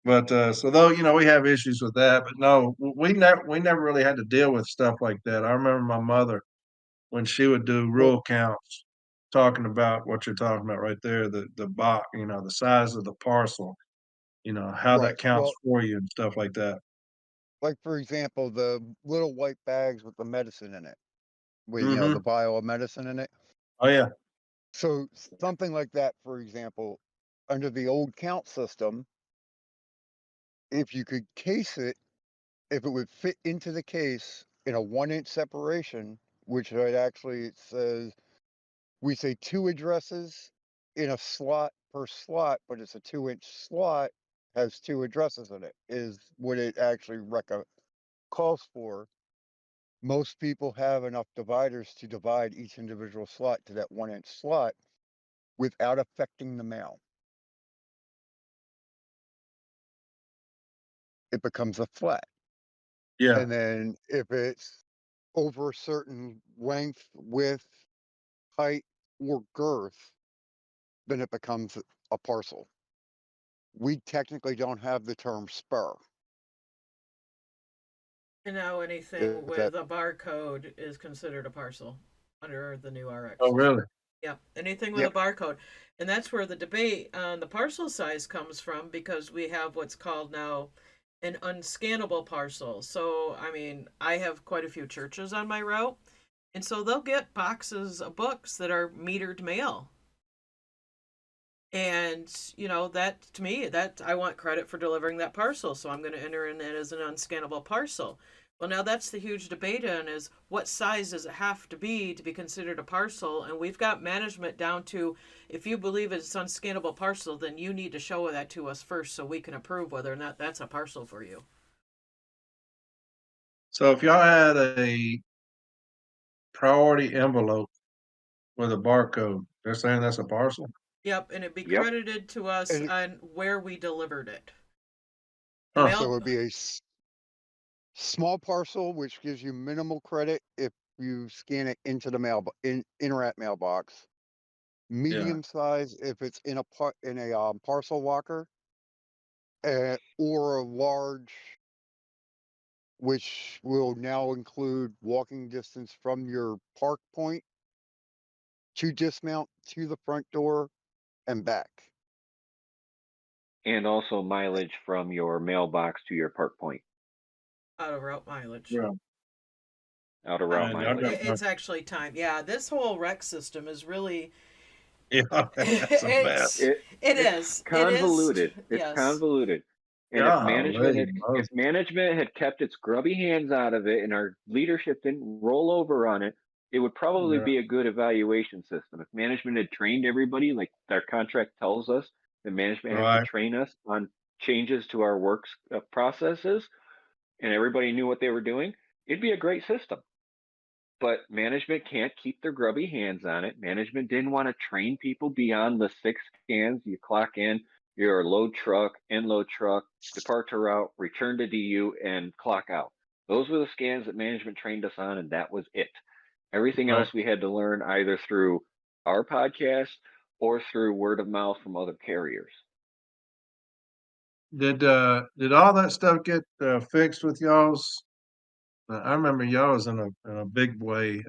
But so though, we have issues with that, but no, we never really had to deal with stuff like that. I remember my mother when she would do Well, rule counts, talking about what you're talking about right there, the box, the size of the parcel, how right. that counts Well, for you and stuff like that. like for example, the little white bags with the medicine in it, with Mm-hmm. the vial of medicine in it. Oh yeah. So something like that, for example, under the old count system, if you could case it, if it would fit into the case in a 1 inch separation, which would actually, it says, we say 2 addresses in a slot per slot, but it's a 2 inch slot, has 2 addresses in it, is what it actually calls for. Most people have enough dividers to divide each individual slot to that 1 inch slot without affecting the mail. It becomes a flat. Yeah. And then if it's over a certain length, width, height, or girth, then it becomes a parcel. We technically don't have the term spur. And now anything Is with that a barcode is considered a parcel under the new RX Oh system. really? Yep, anything with Yep. a barcode. And that's where the debate on the parcel size comes from, because we have what's called now an unscannable parcel. So, I mean, I have quite a few churches on my route, and so they'll get boxes of books that are metered mail. And, that to me, that I want credit for delivering that parcel, so I'm going to enter in it as an unscannable parcel. Well, now that's the huge debate on is what size does it have to be considered a parcel? And we've got management down to, if you believe it's unscannable parcel, then you need to show that to us first so we can approve whether or not that's a parcel for you. So if y'all had a priority envelope with a barcode, they're saying that's a parcel? Yep, and it'd be Yep. credited to us and on where we delivered it. The Huh. so it mail, would be a small parcel, which gives you minimal credit if you scan it into the Interact mailbox. Yeah. Medium size if it's in a parcel locker, or a large, which will now include walking distance from your park point to dismount to the front door and back. And also mileage from your mailbox to your park point, out of route mileage. Yeah. out of route Man, y'all mileage. got It's actually time. Yeah, this whole rec system is really yeah, that's a mess. it It's is. It is. convoluted. It's Yes. convoluted. And Golly, if management had kept its grubby hands out of it and our leadership didn't roll over on it, it would probably yeah, be a good evaluation system. If management had trained everybody, like our contract tells us, that management has to right. train us on changes to our works processes, and everybody knew what they were doing, it'd be a great system. But management can't keep their grubby hands on it. Management didn't want to train people beyond the 6 scans. You clock in, your load truck, end load truck, departure route, return to DU, and clock out. Those were the scans that management trained us on, and that was it. Everything Right. else we had to learn either through our podcast or through word of mouth from other carriers. Did all that stuff get fixed with y'all's? I remember y'all was in a big way,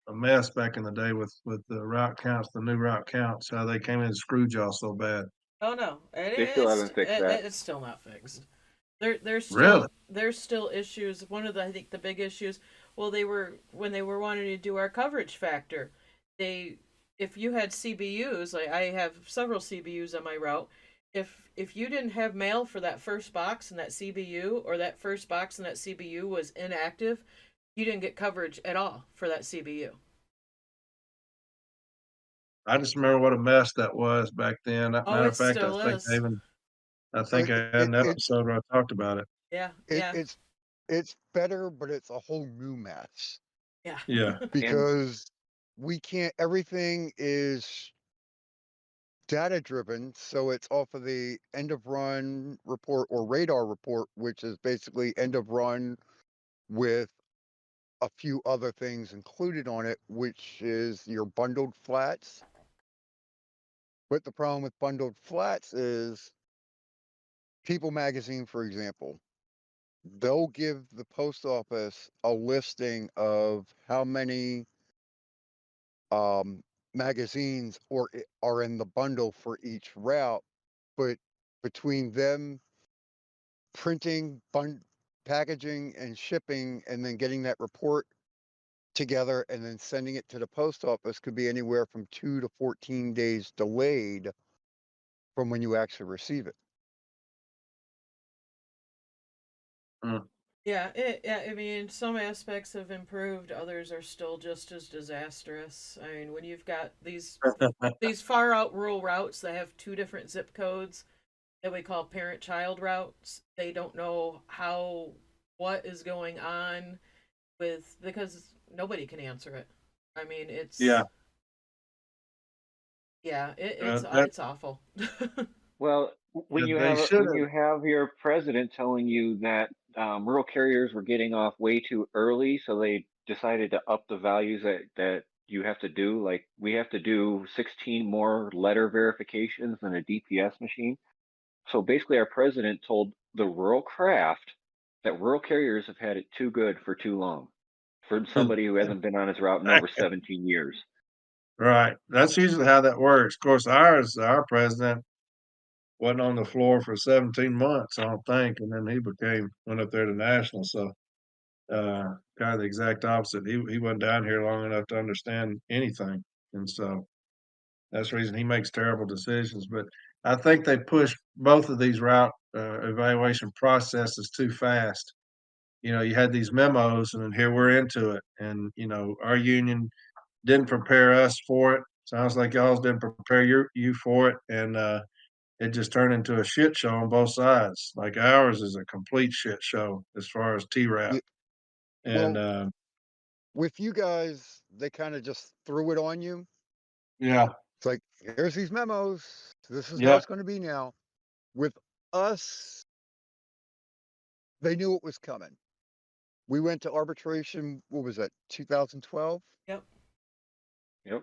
a mess back in the day with the route counts, the new route counts, how they came in and screwed y'all so bad. Oh no, They still haven't fixed that. it's still not fixed. Really? There's still issues. One of the I think the big issues. Well, they were when they were wanting to do our coverage factor. They if you had CBUs, like I have several CBUs on my route. If you didn't have mail for that first box in that CBU, or that first box in that CBU was inactive, you didn't get coverage at all for that CBU. I just remember what a mess that was back then. Oh, Matter it of fact, still is. I think I had an episode where I talked about it. Yeah, it, yeah, it's better, but it's a whole new mess yeah. Yeah. And because we can't. Everything is data driven, so it's off of the end of run report or radar report, which is basically end of run with a few other things included on it, which is your bundled flats. But the problem with bundled flats is People Magazine, for example, they'll give the post office a listing of how many um, magazines are in the bundle for each route, but between them printing, packaging, and shipping, and then getting that report together and then sending it to the post office could be anywhere from 2 to 14 days delayed from when you actually receive it. Mm. Yeah, I mean, some aspects have improved, others are still just as disastrous. I mean, when you've got these far out rural routes that have two different zip codes that we call parent-child routes, they don't know what is going on because nobody can answer it. I mean, Yeah. That it's awful. well, when you they have should when have. you have your president telling you that rural carriers were getting off way too early, so they decided to up the values that you have to do. Like we have to do 16 more letter verifications than a DPS machine. So basically, our president told the rural craft that rural carriers have had it too good for too long for somebody who hasn't been on his route in over 17 years. Right. That's usually how that works. Of course, our president wasn't on the floor for 17 months, I don't think, and then he went up there to national. So kind of the exact opposite. He wasn't down here long enough to understand anything, and so that's the reason he makes terrible decisions. But I think they pushed both of these route evaluation processes too fast. You had these memos, and then here we're into it, and our union didn't prepare us for it. Sounds like y'all didn't prepare you for it, and it just turned into a shit show on both sides. Like ours is a complete shit show as far as T-Rap. Yeah, And well, with you guys, they kind of just threw it on you. yeah, It's like, here's these memos. This is how yep, it's going to be now. With us, they knew it was coming. We went to arbitration, what was that, 2012? Yep. Yep.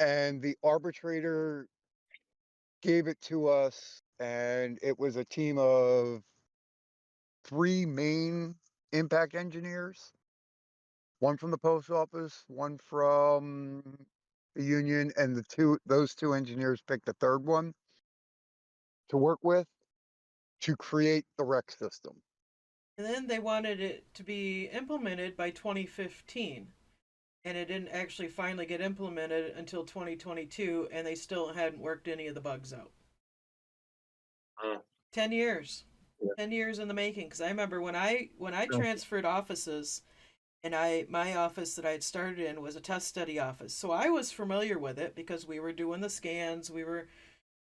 And the arbitrator gave it to us, and it was a team of 3 main impact engineers, one from the post office, one from the union, and those two engineers picked a third one to work with to create the rec system. And then they wanted it to be implemented by 2015. And it didn't actually finally get implemented until 2022, and they still hadn't worked any of the bugs out. Mm. 10 years. Yeah. 10 years in the making. Because I remember when I transferred offices, and my office that I had started in was a test study office. So I was familiar with it because we were doing the scans, we were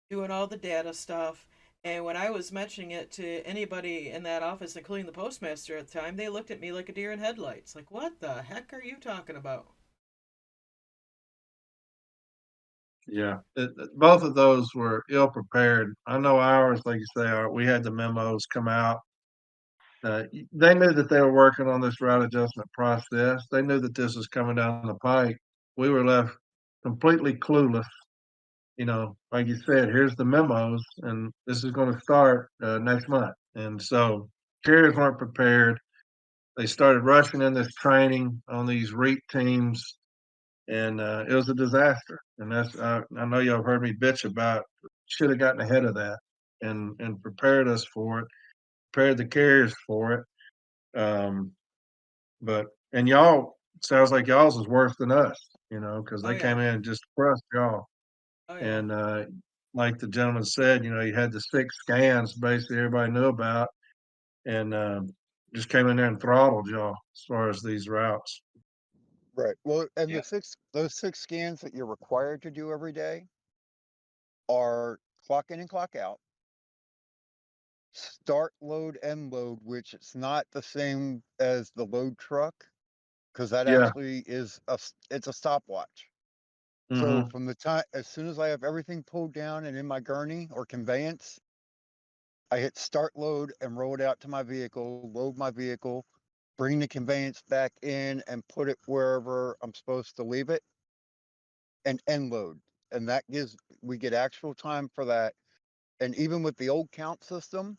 doing all the data stuff. And when I was mentioning it to anybody in that office, including the postmaster at the time, they looked at me like a deer in headlights. Like, what the heck are you talking about? yeah. Both of those were ill prepared. I know ours, like you say, we had the memos come out. They knew that they were working on this route adjustment process. They knew that this was coming down the pike. We were left completely clueless. Like you said, here's the memos, and this is going to start next month. And so carriers weren't prepared. They started rushing in this training on these REAP teams, and it was a disaster. And I know y'all heard me bitch about. Should have gotten ahead of that and prepared us for it, prepared the carriers for it. But and y'all sounds like y'all's is worse than us, because Oh, they yeah. came in and just crushed y'all. Oh, yeah. And like the gentleman said, you had the 6 scans basically everybody knew about, and just came in there and throttled y'all as far as these routes. Right. Well, and Yeah. those 6 scans that you're required to do every day are clock in and clock out, start, load, end load, which it's not the same as the load truck, because that Yeah. actually is it's a stopwatch. So Hmm. from the time, as soon as I have everything pulled down and in my gurney or conveyance, I hit start load and roll it out to my vehicle, load my vehicle, bring the conveyance back in and put it wherever I'm supposed to leave it, and end load. And that gives, we get actual time for that. And even with the old count system,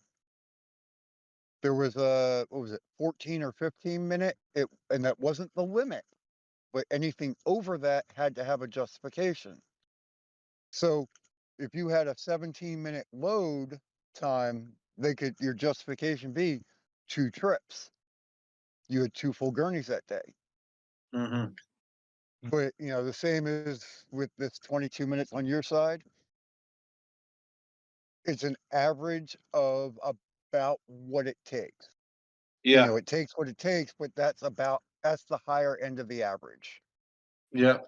there was a, what was it, 14 or 15 minute, and that wasn't the limit, but anything over that had to have a justification. So if you had a 17-minute load time, your justification be 2 trips. You had 2 full gurneys that day. Hmm. But, the same as with this 22 minutes on your side, it's an average of about what it takes. Yeah. It takes what it takes, but that's the higher end of the average. Yeah.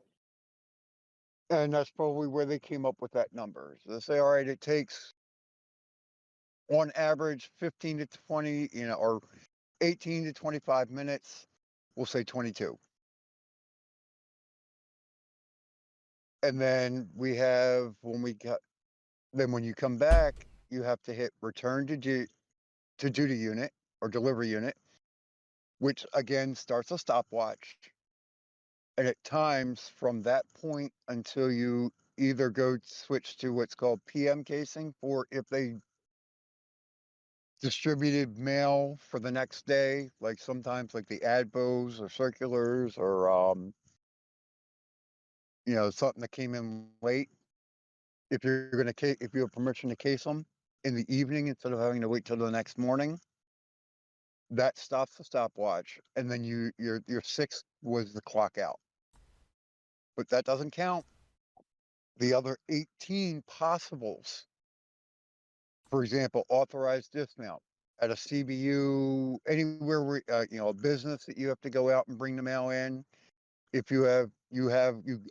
And that's probably where they came up with that number. So they say, all right, it takes on average 15 to 20, or 18 to 25 minutes. We'll say 22. And then when you come back, you have to hit return to duty unit or delivery unit, which again starts a stopwatch. And at times from that point until you either switch to what's called PM casing, for if they distributed mail for the next day, like sometimes like the adbos or circulars or something that came in late. If if you have permission to case them in the evening instead of having to wait till the next morning, that stops the stopwatch, and then your 6 was the clock out. But that doesn't count the other 18 possibles. For example, authorized dismount at a CBU, anywhere where, a business that you have to go out and bring the mail in. If you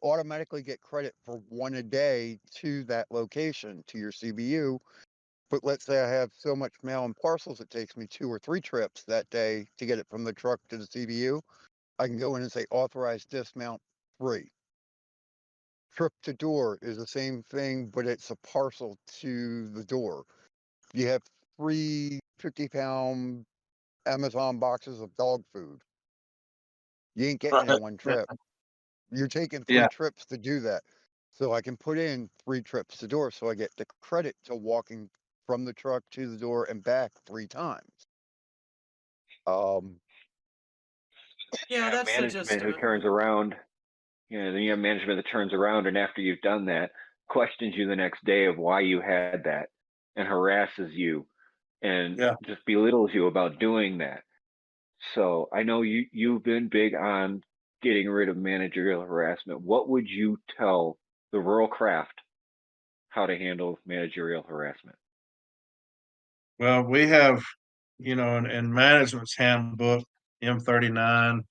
automatically get credit for 1 a day to that location, to your CBU. But let's say I have so much mail and parcels, it takes me 2 or 3 trips that day to get it from the truck to the CBU. I can go in and say authorized dismount 3. Trip to door is the same thing, but it's a parcel to the door. You have 3 50-pound Amazon boxes of dog food. You ain't getting it in Right. 1 trip. You're taking 3 Yeah. trips to do that. So I can put in 3 trips to door, so I get the credit to walking from the truck to the door and back 3 times. Um, You Yeah, have that's the gist management of who it. turns around, then you have management that turns around and after you've done that, questions you the next day of why you had that and harasses you and Yeah. just belittles you about doing that. So I know you've been big on getting rid of managerial harassment. What would you tell the rural craft how to handle managerial harassment? Well, we have, in management's handbook, M39,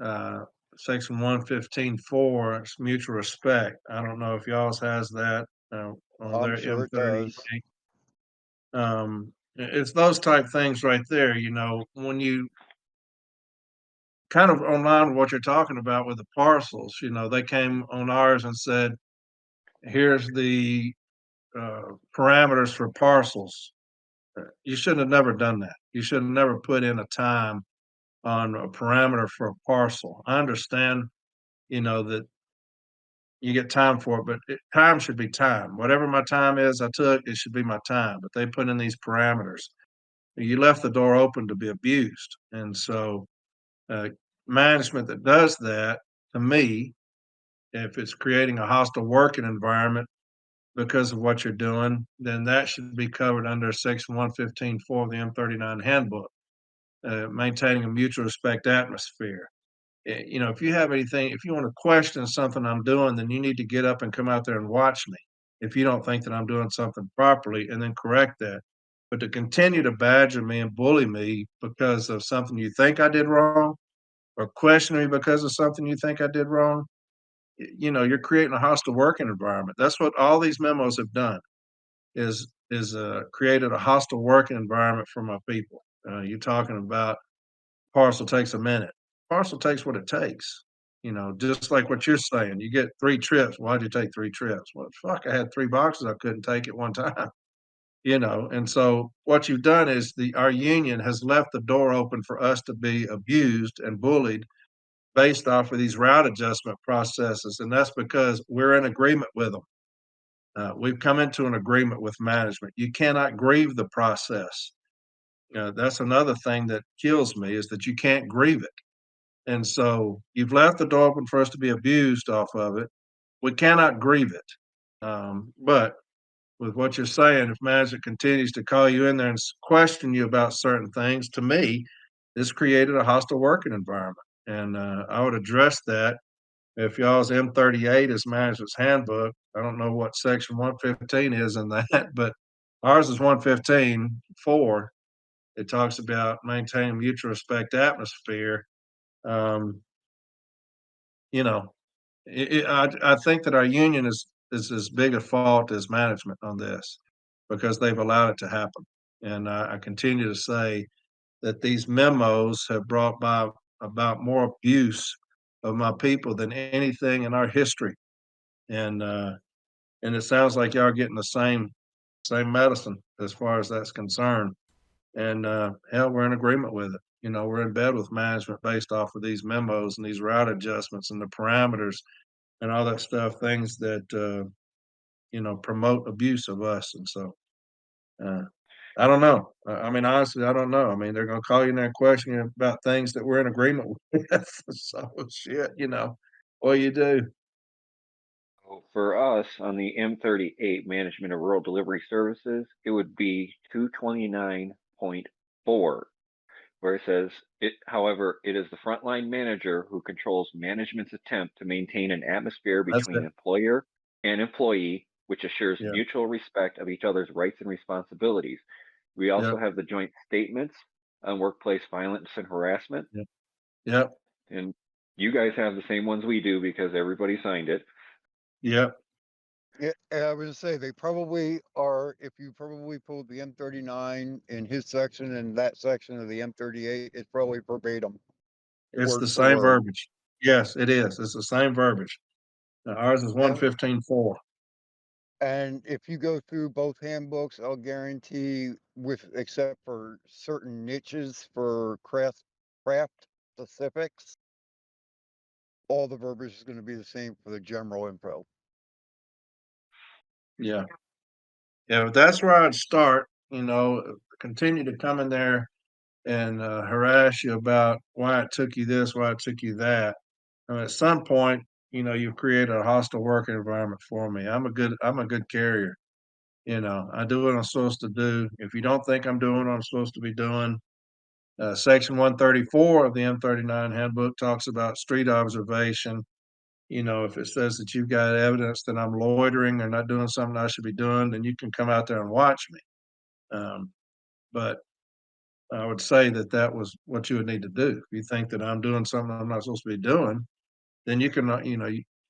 uh, section 115.4, it's mutual respect. I don't know if y'all's has that, on I'm their sure it M38. does. It's those type things right there, when you kind of online with what you're talking about with the parcels, they came on ours and said, here's the parameters for parcels. You shouldn't have never done that. You should have never put in a time on a parameter for a parcel. I understand, that you get time for it, but time should be time. Whatever my time is I took, it should be my time. But they put in these parameters. You left the door open to be abused. And so uh, management that does that, to me, if it's creating a hostile working environment because of what you're doing, then that should be covered under section 115.4 of the M39 handbook, maintaining a mutual respect atmosphere. If you have anything, if you want to question something I'm doing, then you need to get up and come out there and watch me. If you don't think that I'm doing something properly, and then correct that. But to continue to badger me and bully me because of something you think I did wrong, or question me because of something you think I did wrong, you're creating a hostile working environment. That's what all these memos have done is created a hostile working environment for my people. You're talking about parcel takes a minute. Parcel takes what it takes. Just like what you're saying. You get 3 trips. Why'd you take 3 trips? Well, fuck, I had 3 boxes I couldn't take at one time. And so what you've done is our union has left the door open for us to be abused and bullied based off of these route adjustment processes, and that's because we're in agreement with them. We've come into an agreement with management. You cannot grieve the process. That's another thing that kills me is that you can't grieve it. And so you've left the door open for us to be abused off of it. We cannot grieve it. But with what you're saying, if management continues to call you in there and question you about certain things, to me, this created a hostile working environment. And I would address that. If y'all's M38 is management's handbook, I don't know what section 115 is in that, but ours is 115.4. It talks about maintaining mutual respect atmosphere. Um, you know, I think that our union is as big a fault as management on this because they've allowed it to happen. And I continue to say that these memos have brought about more abuse of my people than anything in our history. And it sounds like y'all are getting the same medicine as far as that's concerned. And hell, we're in agreement with it. We're in bed with management based off of these memos and these route adjustments and the parameters and all that stuff, things that promote abuse of us. And so I don't know. I mean, honestly, I don't know. I mean, they're going to call you in there and question you about things that we're in agreement with. So shit, what you do? For us on the M38 Management of Rural Delivery Services, it would be 229.4, where it says, however, it is the frontline manager who controls management's attempt to maintain an atmosphere That's between it. employer and employee, which assures Yeah. mutual respect of each other's rights and responsibilities. We also Yep. have the joint statements on workplace violence and harassment, Yep. Yep. and you guys have the same ones we do because everybody signed it. Yep. Yeah, and I was gonna say, they probably are, if you probably pulled the M39 in his section and that section of the M38, it's probably verbatim. It's Word the for same word. verbiage. Yes, it is. It's the same verbiage. Ours is 115.4. And if you go through both handbooks, I'll guarantee except for certain niches for craft specifics, all the verbiage is gonna be the same for the general info. Yeah. Yeah, that's where I'd start, continue to come in there and harass you about why it took you this, why it took you that. And at some point, you've created a hostile work environment for me. I'm a good carrier. I do what I'm supposed to do. If you don't think I'm doing what I'm supposed to be doing, section 134 of the M39 handbook talks about street observation. If it says that you've got evidence that I'm loitering or not doing something I should be doing, then you can come out there and watch me. But I would say that was what you would need to do. If you think that I'm doing something I'm not supposed to be doing, then you can,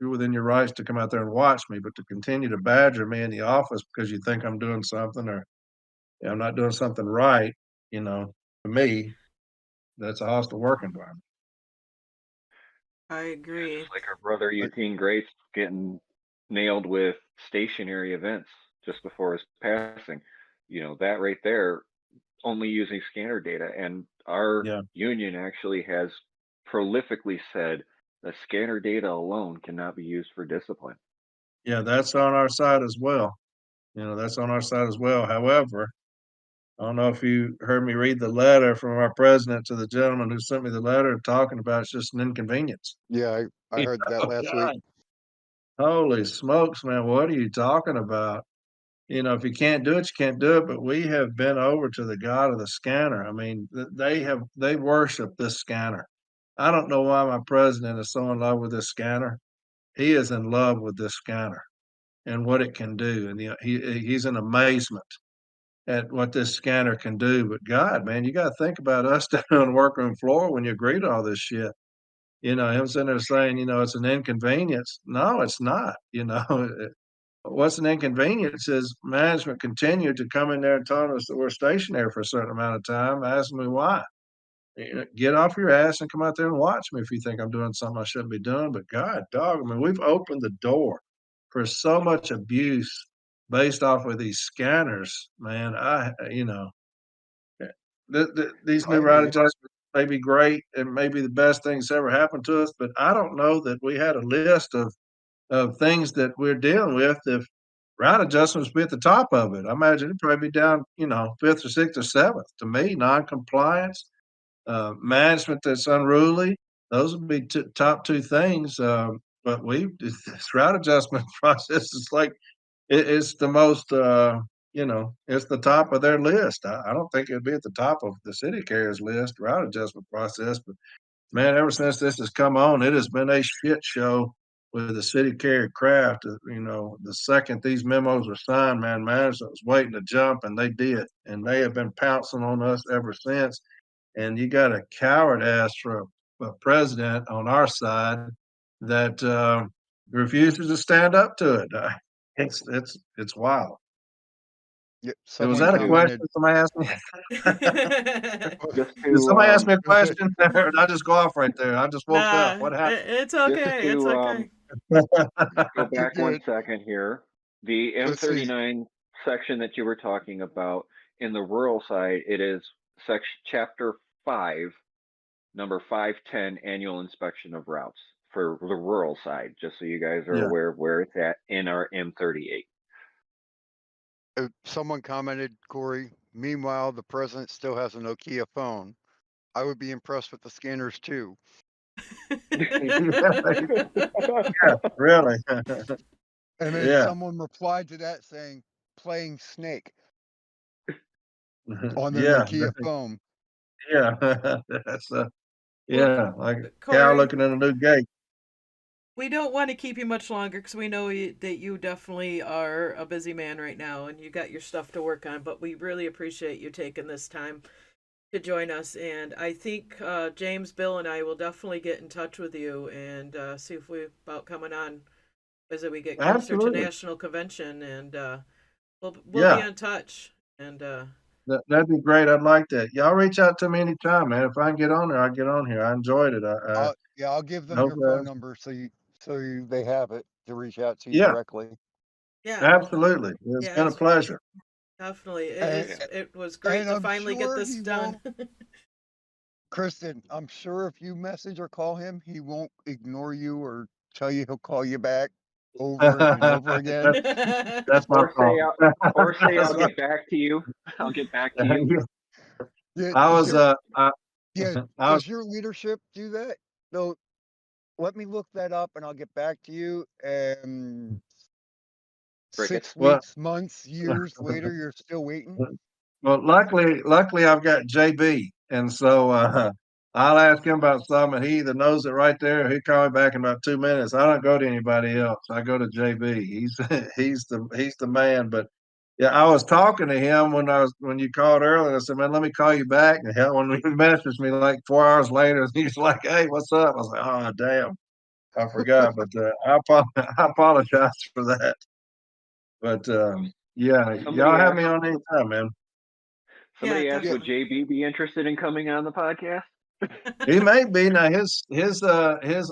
you're within your rights to come out there and watch me. But to continue to badger me in the office because you think I'm doing something or I'm not doing something right, to me, that's a hostile work environment. I agree. Just like our brother Eugene Grace getting nailed with stationary events just before his passing. That right there, only using scanner data. And our union actually has prolifically said that scanner data alone cannot be used for discipline. Yeah, that's on our side as well. That's on our side as well. However, I don't know if you heard me read the letter from our president to the gentleman who sent me the letter talking about it's just an inconvenience. Yeah, I heard that last week. Holy smokes, man, what are you talking about? If you can't do it, you can't do it. But we have been over to the God of the scanner. I mean, they worship this scanner. I don't know why my president is so in love with this scanner. He is in love with this scanner and what it can do. And he's in amazement at what this scanner can do. But God, man, you got to think about us down on the workroom floor when you agree to all this shit. him sitting there saying, it's an inconvenience. No, it's not. What's an inconvenience is management continued to come in there and tell us that we're stationary for a certain amount of time, asking me why. Get off your ass and come out there and watch me if you think I'm doing something I shouldn't be doing. But God, dog, I mean, we've opened the door for so much abuse based off of these scanners, man. These new I route mean, adjustments may be great and may be the best thing that's ever happened to us, but I don't know that we had a list of things that we're dealing with. If route adjustments be at the top of it, I imagine it'd probably be down, fifth or sixth or seventh. To me, non-compliance, management that's unruly, those would be top two things. But this route adjustment process is like it's the most, it's the top of their list. I don't think it'd be at the top of the city carriers list, route adjustment process. But man, ever since this has come on, it has been a shit show with the city carrier craft. The second these memos were signed, man, management was waiting to jump, and they did, and they have been pouncing on us ever since. And you got a coward ass for a president on our side that refuses to stand up to it. It's wild. yeah, Was someone that a commented. question somebody asked me? Just Did somebody ask me a Go ahead. question? Or did I just go off right there? I just woke up. Nah, What happened? it's just okay. It's to okay. go You're back one good. second here. The Let's see. M39 section that you were talking about in the rural side, it is section chapter 5, number 510, annual inspection of routes for the rural side, just so you guys are Yeah. aware of where it's at in our M38. Someone commented, Corey, meanwhile, the president still has a Nokia phone. I would be impressed with the scanners too. Yeah, really. And then Yeah. someone replied to that saying, playing Snake on their Yeah. Nokia phone. Yeah. That's like a cow Corey, looking in a new gate. we don't want to keep you much longer because we know that you definitely are a busy man right now and you got your stuff to work on, but we really appreciate you taking this time to join us. And I think James, Bill, and I will definitely get in touch with you and see if we about coming on as we get closer Absolutely. to National Convention, and we'll Yeah. be in touch. And That'd be great. I'd like that. Y'all reach out to me anytime, man. If I can get on there, I'll get on here. I enjoyed it. I'll give them hope your phone number so they have it to reach out to you Yeah. directly. yeah, Absolutely. It's been a it's pleasure. definitely And- it was great and to I'm finally get sure this he done. Kristen, I'm sure if you message or call him, he won't ignore you or tell you he'll call you back over and over again. That's my fault. Or say I'll get back to you. I'll get back to you. Yeah, I does was your- I yeah, I was does your leadership do that? No, let me look that up and I'll get back to you. And Crickets. 6 Well- weeks, months, years later, you're still waiting. well, luckily I've got JB, and so I'll ask him about something, and he either knows it right there, or he'll call me back in about 2 minutes. I don't go to anybody else. I go to JB. He's the man. But yeah, I was talking to him when you called earlier. I said, man, let me call you back. And hell, when he messaged me like 4 hours later, he's like, hey, what's up? I was like, oh damn, I forgot. But I apologize for that. But yeah, Somebody y'all have asked- me on anytime, man. Somebody Yeah, asked, would JB be interested in coming on the podcast? He may be. Now his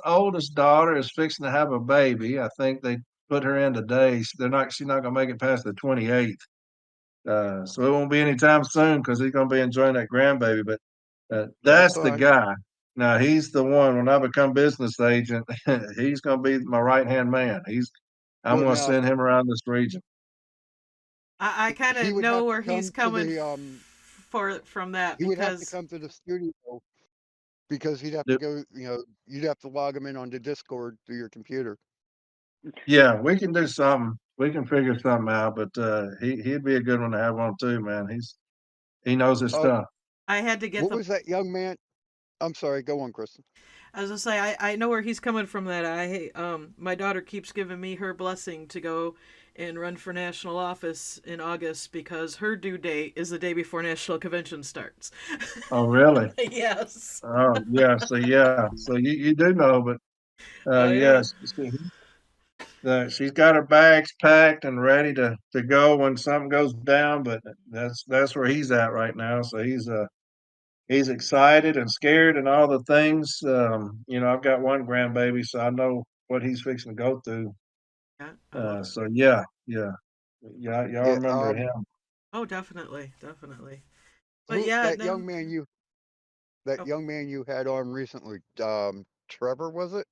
oldest daughter is fixing to have a baby. I think they put her in today. She's not gonna make it past the 28th. So it won't be anytime soon because he's gonna be enjoying that grandbaby. But that's the fine. guy. Now he's the one. When I become business agent, he's gonna be my right hand man. I'm Well, gonna now- send him around this region. I kind He of would have know to where he's come to coming the, from that He would have to because come to the studio because he'd have to Yep. go, you'd have to log him in onto Discord through your computer. Yeah, we can do something. We can figure something out. But he'd be a good one to have on too, man. He knows his Oh, stuff. I had to get What the was that young man? I'm sorry, go on, Kristen. As I say, I know where he's coming from. My daughter keeps giving me her blessing to go and run for national office in August because her due date is the day before national convention starts. Oh, really? Yes. Oh, yeah. So yeah. So you do know, but Oh yeah. yes, she's got her bags packed and ready to go when something goes down. But that's where he's at right now. So he's excited and scared and all the things. I've got one grandbaby, so I know what he's fixing to go through. Yeah. Oh, So yeah, y'all Yeah, remember him. oh, definitely, definitely. But who yeah, that no. that Oh, young man you had on recently, Trevor, was it?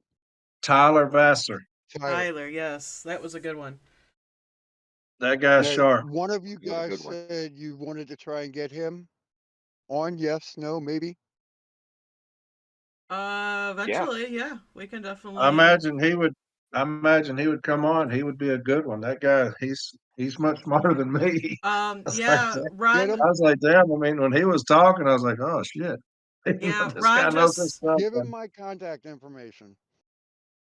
Tyler Vassar, Tyler. Tyler, yes, that was a good one. that guy's Now, sharp. one of you That was a guys good one. said you wanted to try and get him on. Yes, no, maybe. Yeah. Eventually, yeah, we can I definitely. imagine he would. I imagine he would come on. He would be a good one. That guy, he's much smarter than me. Yeah, Get Ron. I him, was like, damn. I mean, when he was talking, I was like, oh shit, Yeah, this guy knows his stuff. give him Man. my contact information.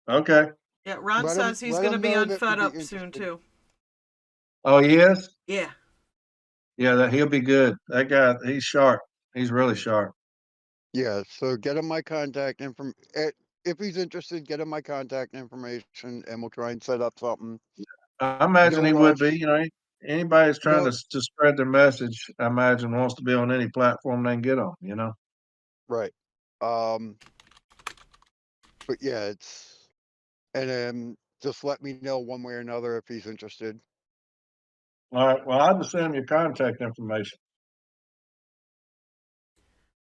Okay. Yeah, Ron says he's Let gonna him be know on that Fed we'd be Up soon interested. too. Oh, he is. Yeah. Yeah, that he'll be good. That guy, he's sharp. He's really sharp. Yeah, so get him my contact inform. If he's interested, get him my contact information, and we'll try and set up something. I imagine No he would be. rush. Anybody that's trying No, to spread their message, I imagine wants to be on any platform they can get on. right. Um, but yeah, and then just let me know one way or another if he's interested. All right. Well, I'll just send him your contact information.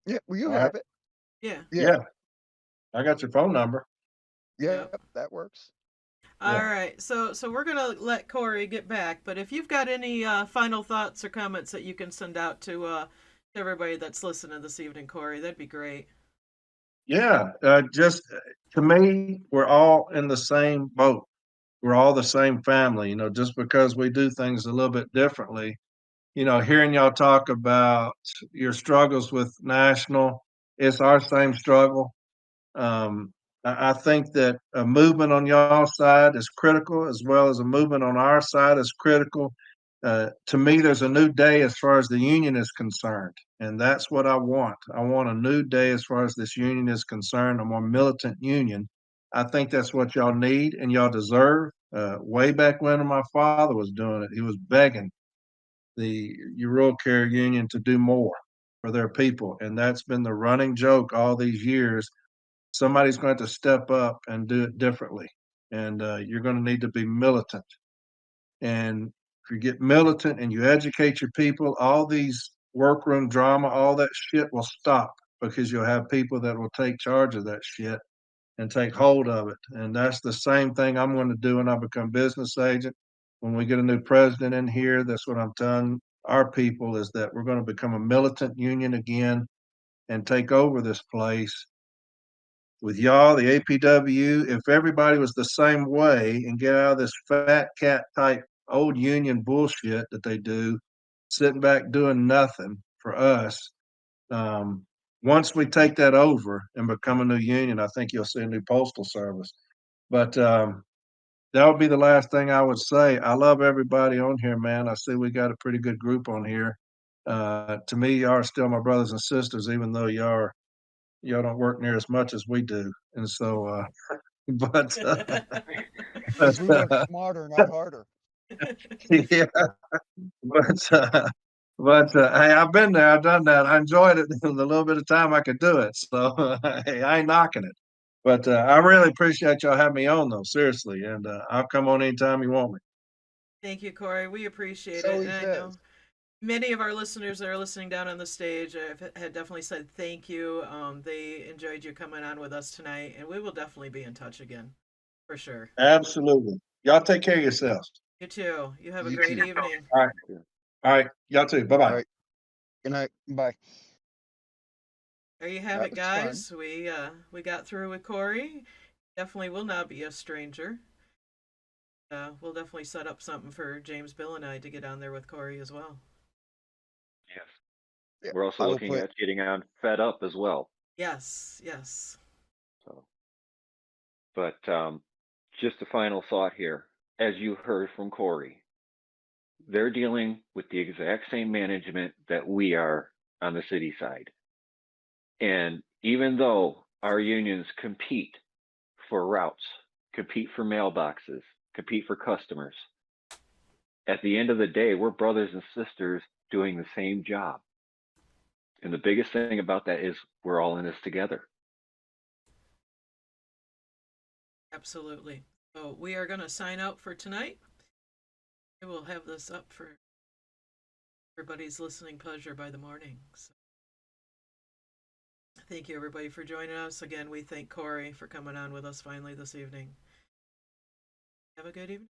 Yeah, well, you All right. have it. Yeah. Yeah, Yeah, I got your phone number. Yep. yep, that works. All Yeah. right. So we're gonna let Corey get back, but if you've got any final thoughts or comments that you can send out to everybody that's listening this evening, Corey, that'd be great. Yeah. Just to me, we're all in the same boat. We're all the same family. Just because we do things a little bit differently. Hearing y'all talk about your struggles with national, it's our same struggle. I think that a movement on y'all side is critical, as well as a movement on our side is critical. To me, there's a new day as far as the union is concerned, and that's what I want. I want a new day as far as this union is concerned, a more militant union. I think that's what y'all need and y'all deserve. Way back when my father was doing it, he was begging the rural care union to do more for their people, and that's been the running joke all these years. Somebody's going to step up and do it differently, and you're going to need to be militant. And if you get militant and you educate your people, all these workroom drama, all that shit will stop because you'll have people that will take charge of that shit and take hold of it. And that's the same thing I'm going to do when I become business agent. When we get a new president in here, that's what I'm telling our people is that we're going to become a militant union again and take over this place with y'all, the APW. If everybody was the same way and get out of this fat cat type old union bullshit that they do, sitting back doing nothing for us. Once we take that over and become a new union, I think you'll see a new postal service. But that would be the last thing I would say. I love everybody on here, man. I see we got a pretty good group on here. To me, y'all are still my brothers and sisters, even though y'all don't work near as much as we do. And so, but, Because but we work smarter, not harder. yeah, but, hey, I've been there, I've done that. I enjoyed it the little bit of time I could do it. So, hey, I ain't knocking it. But I really appreciate y'all having me on, though, seriously. And I'll come on anytime you want me. Thank you, Corey. We appreciate So it, he and I says. know many of our listeners that are listening down on the stage had definitely said thank you. They enjoyed you coming on with us tonight, and we will definitely be in touch again, for sure. Absolutely. Y'all take care of yourselves. You too. You have a You great too. evening. All right. All right. Y'all too. Bye All bye. right. Good night. Bye. There you have That it, was fun. guys. We got through with Corey. Definitely will not be a stranger. We'll definitely set up something for James, Bill, and I to get on there with Corey as well. Yes. Yeah, We're also I will looking put. at getting on Fed Up as well. Yes, yes. So But just a final thought here. As you heard from Corey, they're dealing with the exact same management that we are on the city side. And even though our unions compete for routes, compete for mailboxes, compete for customers, at the end of the day, we're brothers and sisters doing the same job. And the biggest thing about that is we're all in this together. Absolutely. So we are going to sign out for tonight. We will have this up for everybody's listening pleasure by the morning. So thank you, everybody, for joining us. Again, we thank Corey for coming on with us finally this evening. Have a good evening.